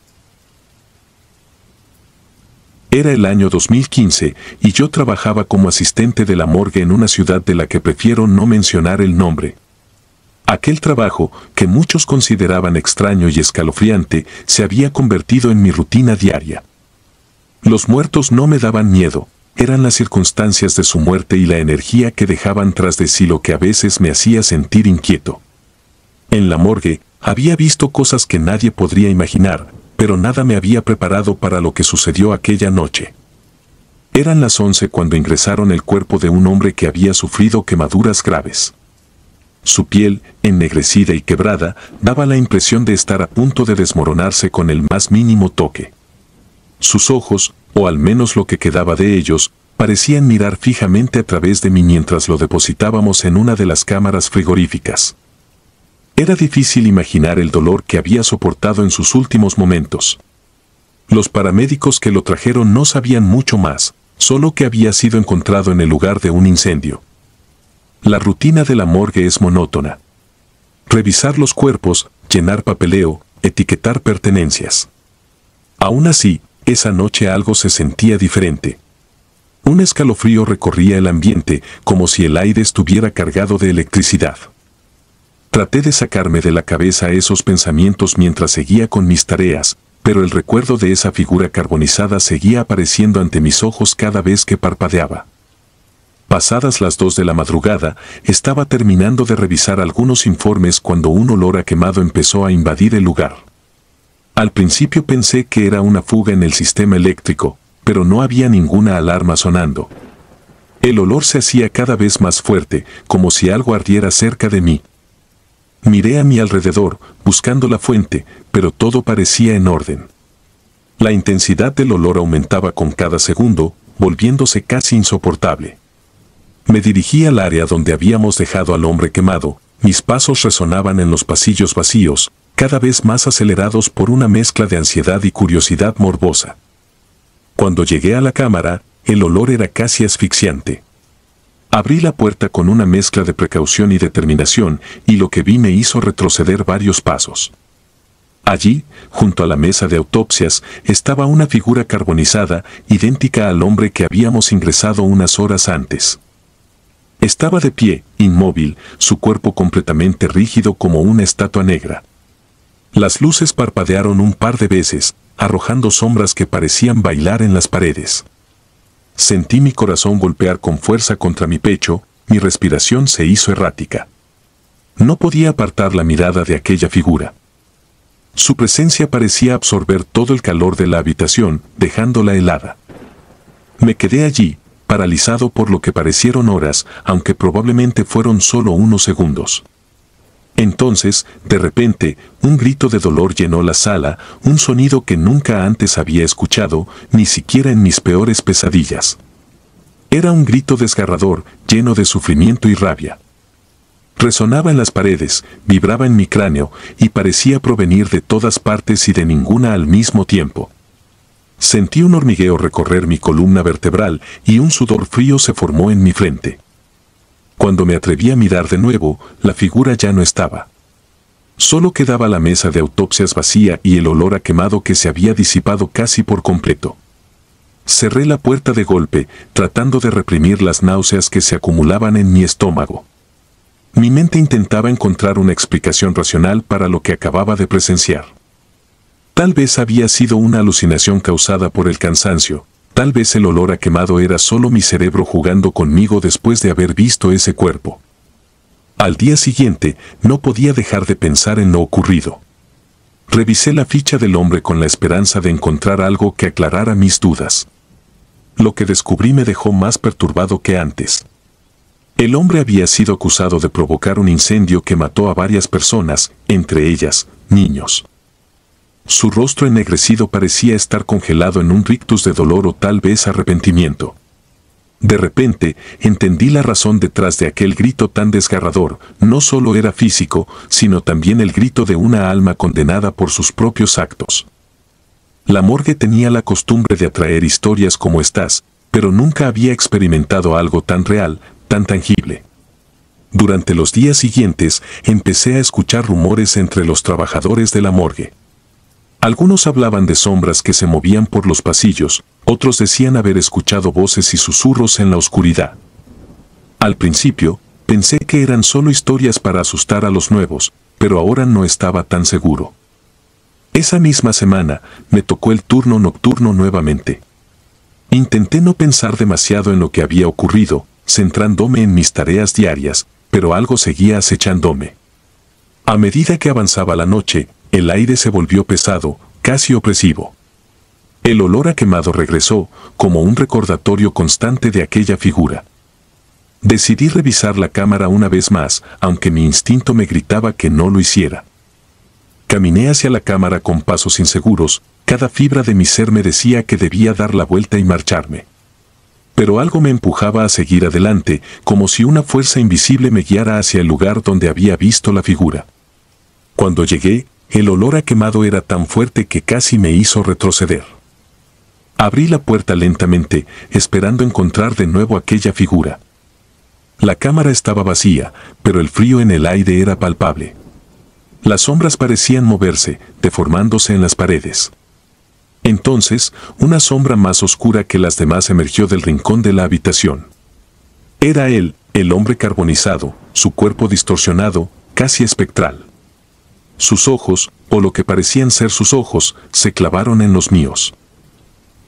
Era el año 2015 y yo trabajaba como asistente de la morgue en una ciudad de la que prefiero no mencionar el nombre. Aquel trabajo, que muchos consideraban extraño y escalofriante, se había convertido en mi rutina diaria. Los muertos no me daban miedo, eran las circunstancias de su muerte y la energía que dejaban tras de sí lo que a veces me hacía sentir inquieto. En la morgue, había visto cosas que nadie podría imaginar, pero nada me había preparado para lo que sucedió aquella noche. Eran las 11 cuando ingresaron el cuerpo de un hombre que había sufrido quemaduras graves. Su piel, ennegrecida y quebrada, daba la impresión de estar a punto de desmoronarse con el más mínimo toque. Sus ojos, o al menos lo que quedaba de ellos, parecían mirar fijamente a través de mí mientras lo depositábamos en una de las cámaras frigoríficas. Era difícil imaginar el dolor que había soportado en sus últimos momentos. Los paramédicos que lo trajeron no sabían mucho más, solo que había sido encontrado en el lugar de un incendio. La rutina de la morgue es monótona. Revisar los cuerpos, llenar papeleo, etiquetar pertenencias. Aún así, esa noche algo se sentía diferente. Un escalofrío recorría el ambiente, como si el aire estuviera cargado de electricidad. Traté de sacarme de la cabeza esos pensamientos mientras seguía con mis tareas, pero el recuerdo de esa figura carbonizada seguía apareciendo ante mis ojos cada vez que parpadeaba. Pasadas las 2 de la madrugada, estaba terminando de revisar algunos informes cuando un olor a quemado empezó a invadir el lugar. Al principio pensé que era una fuga en el sistema eléctrico, pero no había ninguna alarma sonando. El olor se hacía cada vez más fuerte, como si algo ardiera cerca de mí. Miré a mi alrededor, buscando la fuente, pero todo parecía en orden. La intensidad del olor aumentaba con cada segundo, volviéndose casi insoportable. Me dirigí al área donde habíamos dejado al hombre quemado. Mis pasos resonaban en los pasillos vacíos, cada vez más acelerados por una mezcla de ansiedad y curiosidad morbosa. Cuando llegué a la cámara, el olor era casi asfixiante. Abrí la puerta con una mezcla de precaución y determinación, y lo que vi me hizo retroceder varios pasos. Allí, junto a la mesa de autopsias, estaba una figura carbonizada, idéntica al hombre que habíamos ingresado unas horas antes. Estaba de pie, inmóvil, su cuerpo completamente rígido como una estatua negra. Las luces parpadearon un par de veces, arrojando sombras que parecían bailar en las paredes. Sentí mi corazón golpear con fuerza contra mi pecho, mi respiración se hizo errática. No podía apartar la mirada de aquella figura. Su presencia parecía absorber todo el calor de la habitación, dejándola helada. Me quedé allí, paralizado por lo que parecieron horas, aunque probablemente fueron solo unos segundos. Entonces, de repente, un grito de dolor llenó la sala, un sonido que nunca antes había escuchado, ni siquiera en mis peores pesadillas. Era un grito desgarrador, lleno de sufrimiento y rabia. Resonaba en las paredes, vibraba en mi cráneo, y parecía provenir de todas partes y de ninguna al mismo tiempo. Sentí un hormigueo recorrer mi columna vertebral y un sudor frío se formó en mi frente. Cuando me atreví a mirar de nuevo, la figura ya no estaba. Solo quedaba la mesa de autopsias vacía y el olor a quemado que se había disipado casi por completo. Cerré la puerta de golpe, tratando de reprimir las náuseas que se acumulaban en mi estómago. Mi mente intentaba encontrar una explicación racional para lo que acababa de presenciar. Tal vez había sido una alucinación causada por el cansancio, tal vez el olor a quemado era solo mi cerebro jugando conmigo después de haber visto ese cuerpo. Al día siguiente, no podía dejar de pensar en lo ocurrido. Revisé la ficha del hombre con la esperanza de encontrar algo que aclarara mis dudas. Lo que descubrí me dejó más perturbado que antes. El hombre había sido acusado de provocar un incendio que mató a varias personas, entre ellas, niños. Su rostro ennegrecido parecía estar congelado en un rictus de dolor o tal vez arrepentimiento. De repente, entendí la razón detrás de aquel grito tan desgarrador. No solo era físico, sino también el grito de una alma condenada por sus propios actos. La morgue tenía la costumbre de atraer historias como estas, pero nunca había experimentado algo tan real, tan tangible. Durante los días siguientes, empecé a escuchar rumores entre los trabajadores de la morgue. Algunos hablaban de sombras que se movían por los pasillos, otros decían haber escuchado voces y susurros en la oscuridad. Al principio, pensé que eran solo historias para asustar a los nuevos, pero ahora no estaba tan seguro. Esa misma semana, me tocó el turno nocturno nuevamente. Intenté no pensar demasiado en lo que había ocurrido, centrándome en mis tareas diarias, pero algo seguía acechándome. A medida que avanzaba la noche, el aire se volvió pesado, casi opresivo. El olor a quemado regresó, como un recordatorio constante de aquella figura. Decidí revisar la cámara una vez más, aunque mi instinto me gritaba que no lo hiciera. Caminé hacia la cámara con pasos inseguros, cada fibra de mi ser me decía que debía dar la vuelta y marcharme. Pero algo me empujaba a seguir adelante, como si una fuerza invisible me guiara hacia el lugar donde había visto la figura. Cuando llegué, el olor a quemado era tan fuerte que casi me hizo retroceder. Abrí la puerta lentamente, esperando encontrar de nuevo aquella figura. La cámara estaba vacía, pero el frío en el aire era palpable. Las sombras parecían moverse, deformándose en las paredes. Entonces, una sombra más oscura que las demás emergió del rincón de la habitación. Era él, el hombre carbonizado, su cuerpo distorsionado, casi espectral. Sus ojos, o lo que parecían ser sus ojos, se clavaron en los míos.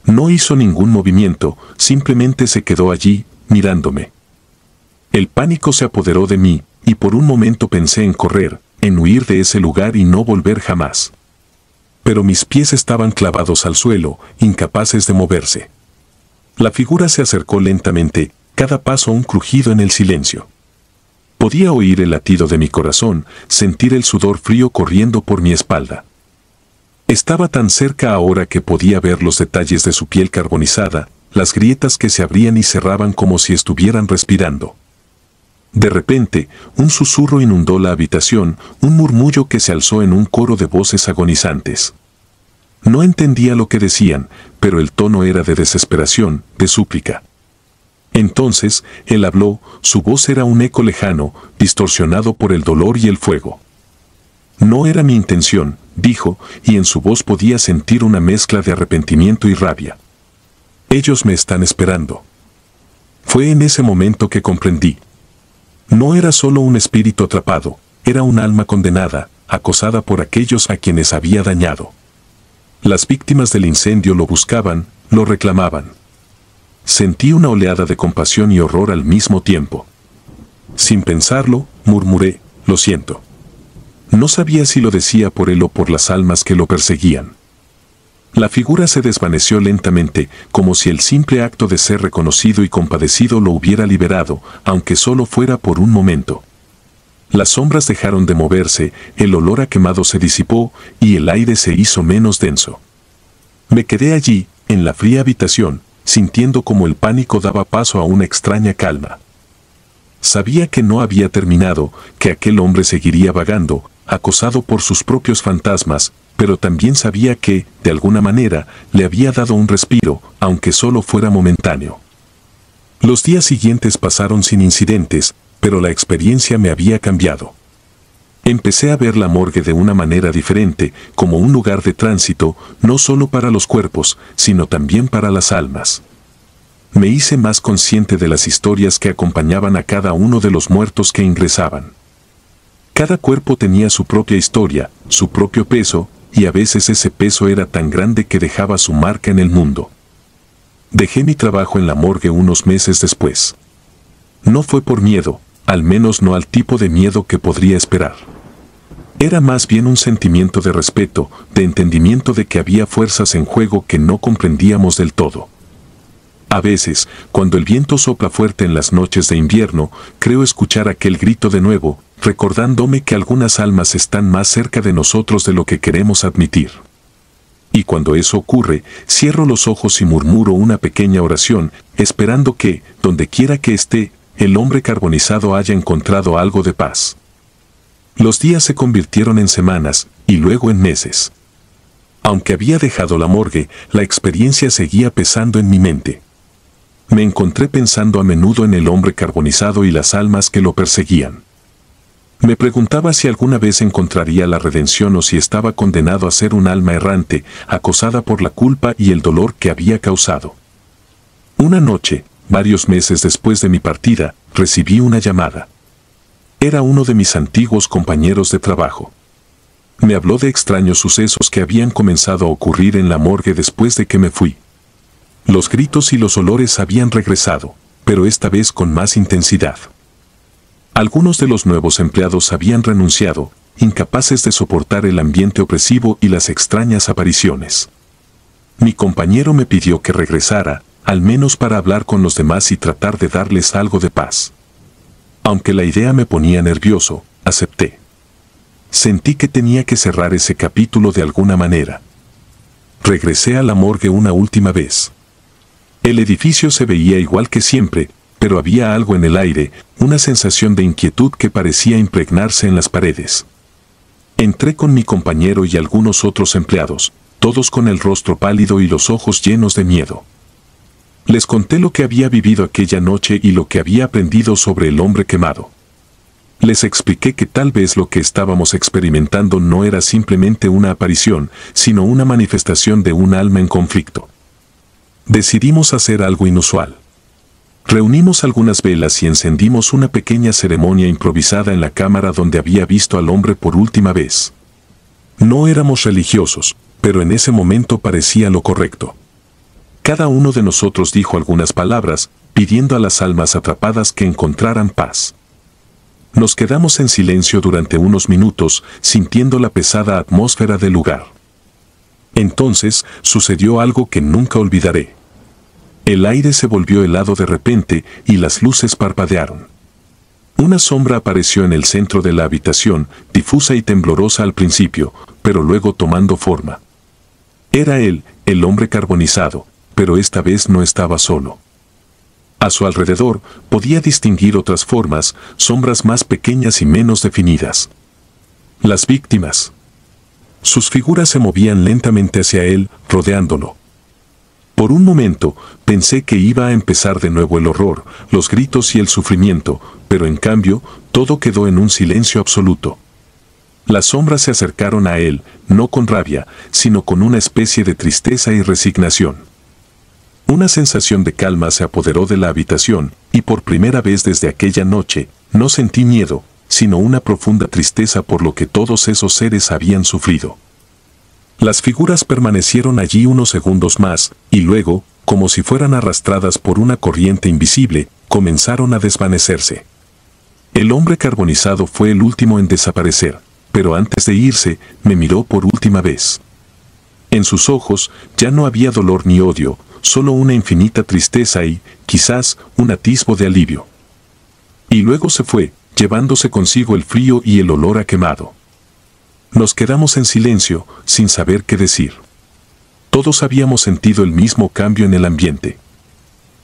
No hizo ningún movimiento, simplemente se quedó allí, mirándome. El pánico se apoderó de mí, y por un momento pensé en correr, en huir de ese lugar y no volver jamás. Pero mis pies estaban clavados al suelo, incapaces de moverse. La figura se acercó lentamente, cada paso un crujido en el silencio. Podía oír el latido de mi corazón, sentir el sudor frío corriendo por mi espalda. Estaba tan cerca ahora que podía ver los detalles de su piel carbonizada, las grietas que se abrían y cerraban como si estuvieran respirando. De repente, un susurro inundó la habitación, un murmullo que se alzó en un coro de voces agonizantes. No entendía lo que decían, pero el tono era de desesperación, de súplica. Entonces, él habló, su voz era un eco lejano, distorsionado por el dolor y el fuego. No era mi intención, dijo, y en su voz podía sentir una mezcla de arrepentimiento y rabia. Ellos me están esperando. Fue en ese momento que comprendí. No era solo un espíritu atrapado, era un alma condenada, acosada por aquellos a quienes había dañado. Las víctimas del incendio lo buscaban, lo reclamaban. Sentí una oleada de compasión y horror al mismo tiempo. Sin pensarlo, murmuré, lo siento. No sabía si lo decía por él o por las almas que lo perseguían. La figura se desvaneció lentamente, como si el simple acto de ser reconocido y compadecido lo hubiera liberado, aunque solo fuera por un momento. Las sombras dejaron de moverse, el olor a quemado se disipó y el aire se hizo menos denso. Me quedé allí, en la fría habitación, sintiendo como el pánico daba paso a una extraña calma. Sabía que no había terminado, que aquel hombre seguiría vagando, acosado por sus propios fantasmas, pero también sabía que, de alguna manera, le había dado un respiro, aunque solo fuera momentáneo. Los días siguientes pasaron sin incidentes, pero la experiencia me había cambiado. Empecé a ver la morgue de una manera diferente, como un lugar de tránsito, no solo para los cuerpos, sino también para las almas. Me hice más consciente de las historias que acompañaban a cada uno de los muertos que ingresaban. Cada cuerpo tenía su propia historia, su propio peso, y a veces ese peso era tan grande que dejaba su marca en el mundo. Dejé mi trabajo en la morgue unos meses después. No fue por miedo, al menos no al tipo de miedo que podría esperar. Era más bien un sentimiento de respeto, de entendimiento de que había fuerzas en juego que no comprendíamos del todo. A veces, cuando el viento sopla fuerte en las noches de invierno, creo escuchar aquel grito de nuevo, recordándome que algunas almas están más cerca de nosotros de lo que queremos admitir. Y cuando eso ocurre, cierro los ojos y murmuro una pequeña oración, esperando que, donde quiera que esté, el hombre carbonizado haya encontrado algo de paz. Los días se convirtieron en semanas, y luego en meses. Aunque había dejado la morgue, la experiencia seguía pesando en mi mente. Me encontré pensando a menudo en el hombre carbonizado y las almas que lo perseguían. Me preguntaba si alguna vez encontraría la redención o si estaba condenado a ser un alma errante, acosada por la culpa y el dolor que había causado. Una noche, varios meses después de mi partida, recibí una llamada. Era uno de mis antiguos compañeros de trabajo. Me habló de extraños sucesos que habían comenzado a ocurrir en la morgue después de que me fui. Los gritos y los olores habían regresado, pero esta vez con más intensidad. Algunos de los nuevos empleados habían renunciado, incapaces de soportar el ambiente opresivo y las extrañas apariciones. Mi compañero me pidió que regresara, al menos para hablar con los demás y tratar de darles algo de paz. Aunque la idea me ponía nervioso, acepté. Sentí que tenía que cerrar ese capítulo de alguna manera. Regresé a la morgue una última vez. El edificio se veía igual que siempre, pero había algo en el aire, una sensación de inquietud que parecía impregnarse en las paredes. Entré con mi compañero y algunos otros empleados, todos con el rostro pálido y los ojos llenos de miedo. Les conté lo que había vivido aquella noche y lo que había aprendido sobre el hombre quemado. Les expliqué que tal vez lo que estábamos experimentando no era simplemente una aparición, sino una manifestación de un alma en conflicto. Decidimos hacer algo inusual. Reunimos algunas velas y encendimos una pequeña ceremonia improvisada en la cámara donde había visto al hombre por última vez. No éramos religiosos, pero en ese momento parecía lo correcto. Cada uno de nosotros dijo algunas palabras, pidiendo a las almas atrapadas que encontraran paz. Nos quedamos en silencio durante unos minutos, sintiendo la pesada atmósfera del lugar. Entonces, sucedió algo que nunca olvidaré. El aire se volvió helado de repente y las luces parpadearon. Una sombra apareció en el centro de la habitación, difusa y temblorosa al principio, pero luego tomando forma. Era él, el hombre carbonizado, pero esta vez no estaba solo. A su alrededor podía distinguir otras formas, sombras más pequeñas y menos definidas. Las víctimas. Sus figuras se movían lentamente hacia él, rodeándolo. Por un momento, pensé que iba a empezar de nuevo el horror, los gritos y el sufrimiento, pero en cambio, todo quedó en un silencio absoluto. Las sombras se acercaron a él, no con rabia, sino con una especie de tristeza y resignación. Una sensación de calma se apoderó de la habitación, y por primera vez desde aquella noche, no sentí miedo, sino una profunda tristeza por lo que todos esos seres habían sufrido. Las figuras permanecieron allí unos segundos más, y luego, como si fueran arrastradas por una corriente invisible, comenzaron a desvanecerse. El hombre carbonizado fue el último en desaparecer, pero antes de irse, me miró por última vez. En sus ojos ya no había dolor ni odio, solo una infinita tristeza y, quizás, un atisbo de alivio. Y luego se fue, llevándose consigo el frío y el olor a quemado. Nos quedamos en silencio, sin saber qué decir. Todos habíamos sentido el mismo cambio en el ambiente.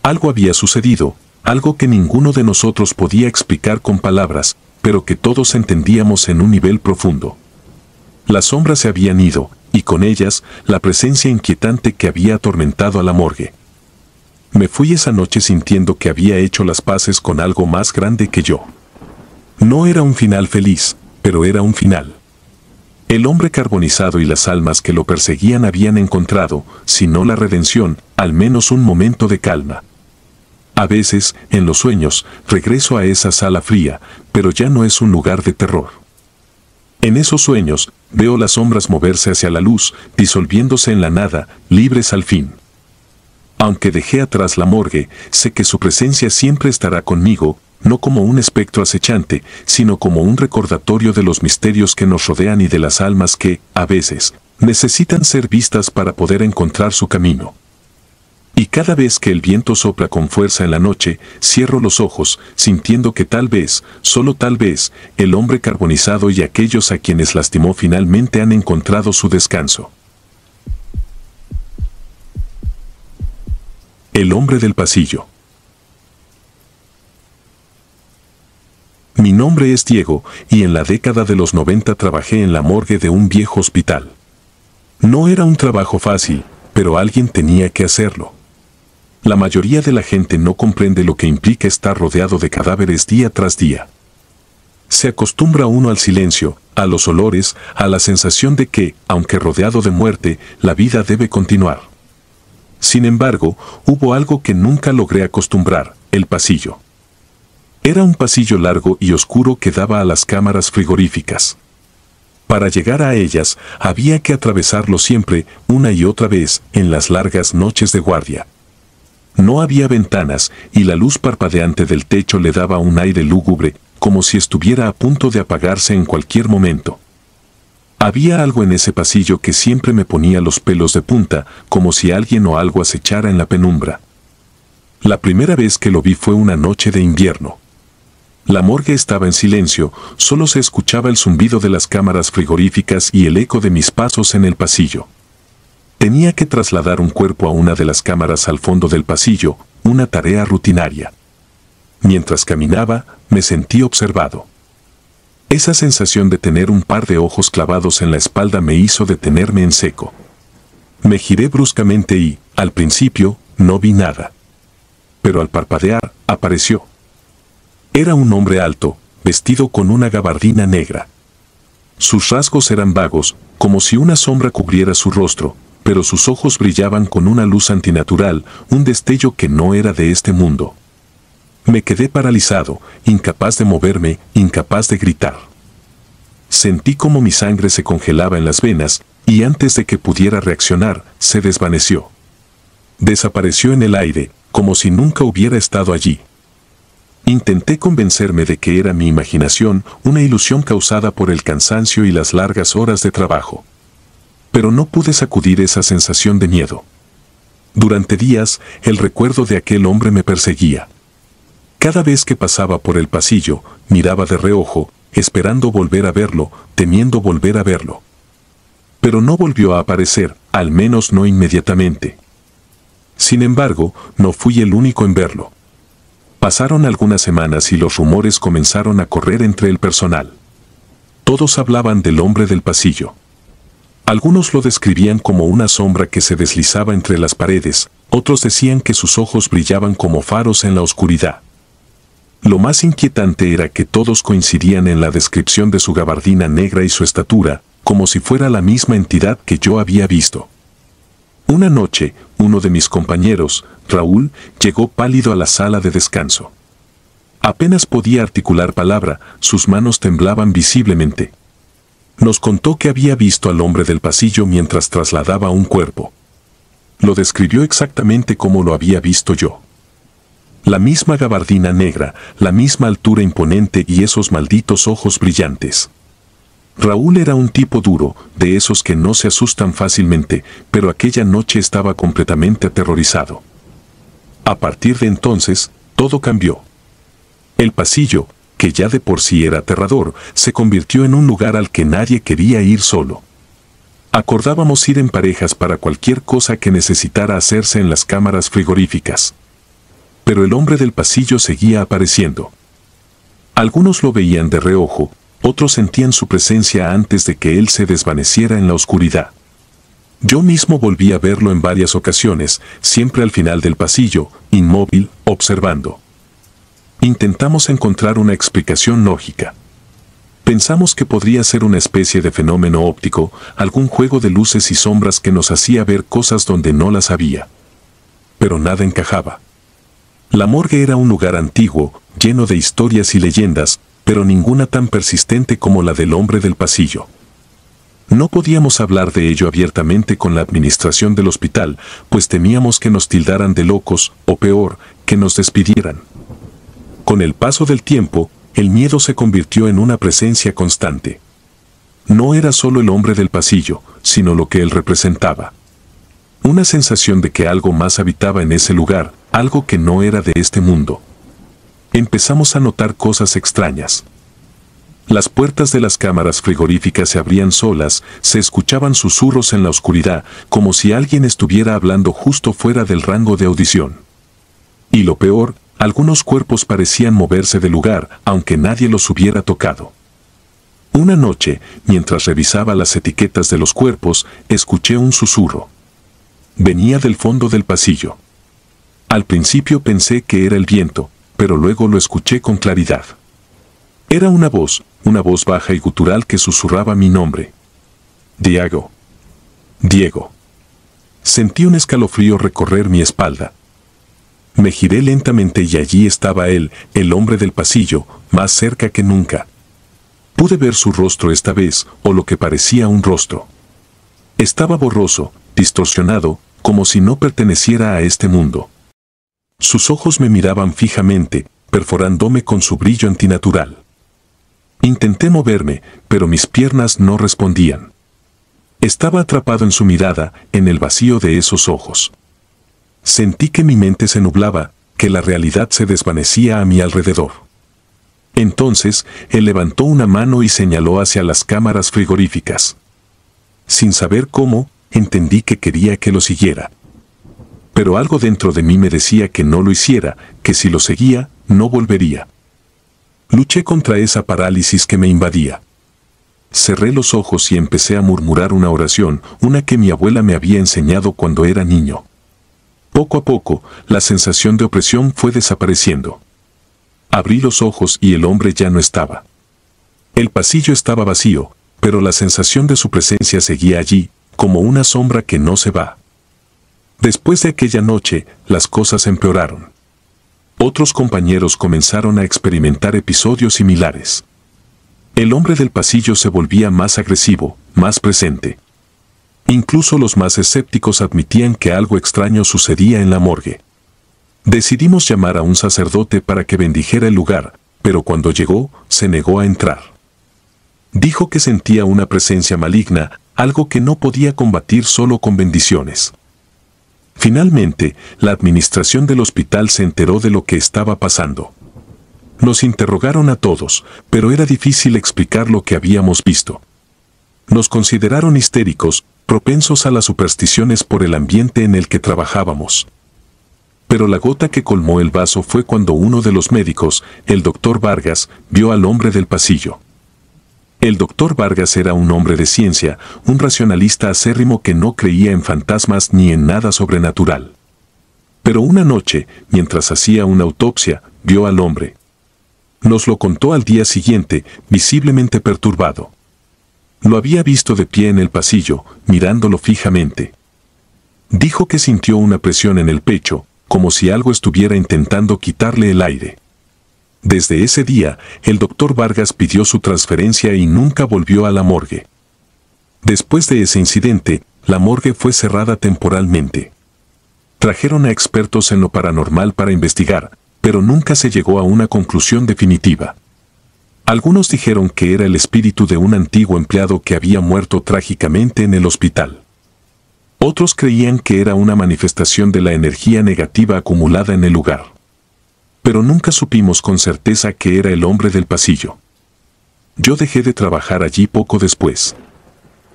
Algo había sucedido, algo que ninguno de nosotros podía explicar con palabras, pero que todos entendíamos en un nivel profundo. Las sombras se habían ido, y con ellas, la presencia inquietante que había atormentado a la morgue. Me fui esa noche sintiendo que había hecho las paces con algo más grande que yo. No era un final feliz, pero era un final. El hombre carbonizado y las almas que lo perseguían habían encontrado, si no la redención, al menos un momento de calma. A veces, en los sueños, regreso a esa sala fría, pero ya no es un lugar de terror. En esos sueños, veo las sombras moverse hacia la luz, disolviéndose en la nada, libres al fin. Aunque dejé atrás la morgue, sé que su presencia siempre estará conmigo, no como un espectro acechante, sino como un recordatorio de los misterios que nos rodean y de las almas que, a veces, necesitan ser vistas para poder encontrar su camino. Y cada vez que el viento sopla con fuerza en la noche, cierro los ojos, sintiendo que tal vez, solo tal vez, el hombre carbonizado y aquellos a quienes lastimó finalmente han encontrado su descanso. El hombre del pasillo. Mi nombre es Diego, y en la década de los 90 trabajé en la morgue de un viejo hospital. No era un trabajo fácil, pero alguien tenía que hacerlo. La mayoría de la gente no comprende lo que implica estar rodeado de cadáveres día tras día. Se acostumbra uno al silencio, a los olores, a la sensación de que, aunque rodeado de muerte, la vida debe continuar. Sin embargo, hubo algo que nunca logré acostumbrar: el pasillo. Era un pasillo largo y oscuro que daba a las cámaras frigoríficas. Para llegar a ellas, había que atravesarlo siempre, una y otra vez, en las largas noches de guardia. No había ventanas, y la luz parpadeante del techo le daba un aire lúgubre, como si estuviera a punto de apagarse en cualquier momento. Había algo en ese pasillo que siempre me ponía los pelos de punta, como si alguien o algo acechara en la penumbra. La primera vez que lo vi fue una noche de invierno. La morgue estaba en silencio, solo se escuchaba el zumbido de las cámaras frigoríficas y el eco de mis pasos en el pasillo. Tenía que trasladar un cuerpo a una de las cámaras al fondo del pasillo, una tarea rutinaria. Mientras caminaba, me sentí observado. Esa sensación de tener un par de ojos clavados en la espalda me hizo detenerme en seco. Me giré bruscamente y, al principio, no vi nada. Pero al parpadear, apareció. Era un hombre alto, vestido con una gabardina negra. Sus rasgos eran vagos, como si una sombra cubriera su rostro, pero sus ojos brillaban con una luz antinatural, un destello que no era de este mundo. Me quedé paralizado, incapaz de moverme, incapaz de gritar. Sentí como mi sangre se congelaba en las venas, y antes de que pudiera reaccionar, se desvaneció. Desapareció en el aire, como si nunca hubiera estado allí. Intenté convencerme de que era mi imaginación, una ilusión causada por el cansancio y las largas horas de trabajo. Pero no pude sacudir esa sensación de miedo. Durante días, el recuerdo de aquel hombre me perseguía. Cada vez que pasaba por el pasillo, miraba de reojo, esperando volver a verlo, temiendo volver a verlo. Pero no volvió a aparecer, al menos no inmediatamente. Sin embargo, no fui el único en verlo. Pasaron algunas semanas y los rumores comenzaron a correr entre el personal. Todos hablaban del hombre del pasillo. Algunos lo describían como una sombra que se deslizaba entre las paredes, otros decían que sus ojos brillaban como faros en la oscuridad. Lo más inquietante era que todos coincidían en la descripción de su gabardina negra y su estatura, como si fuera la misma entidad que yo había visto. Una noche, uno de mis compañeros, Raúl, llegó pálido a la sala de descanso. Apenas podía articular palabra, sus manos temblaban visiblemente. Nos contó que había visto al hombre del pasillo mientras trasladaba un cuerpo. Lo describió exactamente como lo había visto yo. La misma gabardina negra, la misma altura imponente y esos malditos ojos brillantes. Raúl era un tipo duro, de esos que no se asustan fácilmente, pero aquella noche estaba completamente aterrorizado. A partir de entonces, todo cambió. El pasillo, que ya de por sí era aterrador, se convirtió en un lugar al que nadie quería ir solo. Acordábamos ir en parejas para cualquier cosa que necesitara hacerse en las cámaras frigoríficas. Pero el hombre del pasillo seguía apareciendo. Algunos lo veían de reojo, otros sentían su presencia antes de que él se desvaneciera en la oscuridad. Yo mismo volví a verlo en varias ocasiones, siempre al final del pasillo, inmóvil, observando. Intentamos encontrar una explicación lógica. Pensamos que podría ser una especie de fenómeno óptico, algún juego de luces y sombras que nos hacía ver cosas donde no las había. Pero nada encajaba. La morgue era un lugar antiguo, lleno de historias y leyendas, pero ninguna tan persistente como la del hombre del pasillo. No podíamos hablar de ello abiertamente con la administración del hospital, pues temíamos que nos tildaran de locos, o peor, que nos despidieran. Con el paso del tiempo, el miedo se convirtió en una presencia constante. No era solo el hombre del pasillo, sino lo que él representaba. Una sensación de que algo más habitaba en ese lugar, algo que no era de este mundo. Empezamos a notar cosas extrañas. Las puertas de las cámaras frigoríficas se abrían solas, se escuchaban susurros en la oscuridad, como si alguien estuviera hablando justo fuera del rango de audición. Y lo peor, algunos cuerpos parecían moverse del lugar, aunque nadie los hubiera tocado. Una noche, mientras revisaba las etiquetas de los cuerpos, escuché un susurro. Venía del fondo del pasillo. Al principio pensé que era el viento, pero luego lo escuché con claridad. Era una voz baja y gutural que susurraba mi nombre. Diego. Diego. Sentí un escalofrío recorrer mi espalda. Me giré lentamente y allí estaba él, el hombre del pasillo, más cerca que nunca. Pude ver su rostro esta vez, o lo que parecía un rostro. Estaba borroso, distorsionado, como si no perteneciera a este mundo. Sus ojos me miraban fijamente, perforándome con su brillo antinatural. Intenté moverme, pero mis piernas no respondían. Estaba atrapado en su mirada, en el vacío de esos ojos. Sentí que mi mente se nublaba, que la realidad se desvanecía a mi alrededor. Entonces, él levantó una mano y señaló hacia las cámaras frigoríficas. Sin saber cómo, entendí que quería que lo siguiera. Pero algo dentro de mí me decía que no lo hiciera, que si lo seguía, no volvería. Luché contra esa parálisis que me invadía. Cerré los ojos y empecé a murmurar una oración, una que mi abuela me había enseñado cuando era niño. Poco a poco, la sensación de opresión fue desapareciendo. Abrí los ojos y el hombre ya no estaba. El pasillo estaba vacío, pero la sensación de su presencia seguía allí, como una sombra que no se va. Después de aquella noche, las cosas empeoraron. Otros compañeros comenzaron a experimentar episodios similares. El hombre del pasillo se volvía más agresivo, más presente. Incluso los más escépticos admitían que algo extraño sucedía en la morgue. Decidimos llamar a un sacerdote para que bendijera el lugar, pero cuando llegó, se negó a entrar. Dijo que sentía una presencia maligna, algo que no podía combatir solo con bendiciones. Finalmente, la administración del hospital se enteró de lo que estaba pasando. Nos interrogaron a todos, pero era difícil explicar lo que habíamos visto. Nos consideraron histéricos, propensos a las supersticiones por el ambiente en el que trabajábamos. Pero la gota que colmó el vaso fue cuando uno de los médicos, el doctor Vargas, vio al hombre del pasillo. El doctor Vargas era un hombre de ciencia, un racionalista acérrimo que no creía en fantasmas ni en nada sobrenatural. Pero una noche, mientras hacía una autopsia, vio al hombre. Nos lo contó al día siguiente, visiblemente perturbado. Lo había visto de pie en el pasillo, mirándolo fijamente. Dijo que sintió una presión en el pecho, como si algo estuviera intentando quitarle el aire. Desde ese día, el doctor Vargas pidió su transferencia y nunca volvió a la morgue. Después de ese incidente, la morgue fue cerrada temporalmente. Trajeron a expertos en lo paranormal para investigar, pero nunca se llegó a una conclusión definitiva. Algunos dijeron que era el espíritu de un antiguo empleado que había muerto trágicamente en el hospital. Otros creían que era una manifestación de la energía negativa acumulada en el lugar. Pero nunca supimos con certeza que era el hombre del pasillo. Yo dejé de trabajar allí poco después.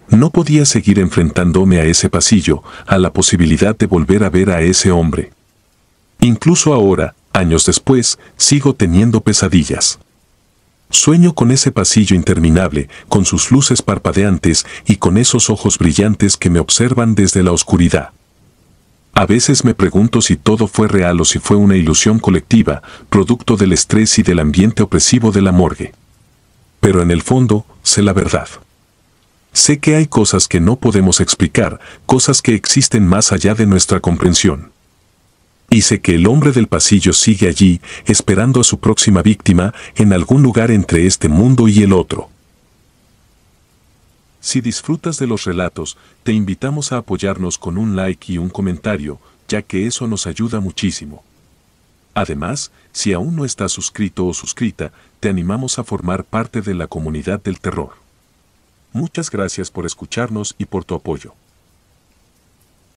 No podía seguir enfrentándome a ese pasillo, a la posibilidad de volver a ver a ese hombre. Incluso ahora, años después, sigo teniendo pesadillas. Sueño con ese pasillo interminable, con sus luces parpadeantes y con esos ojos brillantes que me observan desde la oscuridad. A veces me pregunto si todo fue real o si fue una ilusión colectiva, producto del estrés y del ambiente opresivo de la morgue. Pero en el fondo, sé la verdad. Sé que hay cosas que no podemos explicar, cosas que existen más allá de nuestra comprensión. Y sé que el hombre del pasillo sigue allí, esperando a su próxima víctima, en algún lugar entre este mundo y el otro. Si disfrutas de los relatos, te invitamos a apoyarnos con un like y un comentario, ya que eso nos ayuda muchísimo. Además, si aún no estás suscrito o suscrita, te animamos a formar parte de la comunidad del terror. Muchas gracias por escucharnos y por tu apoyo.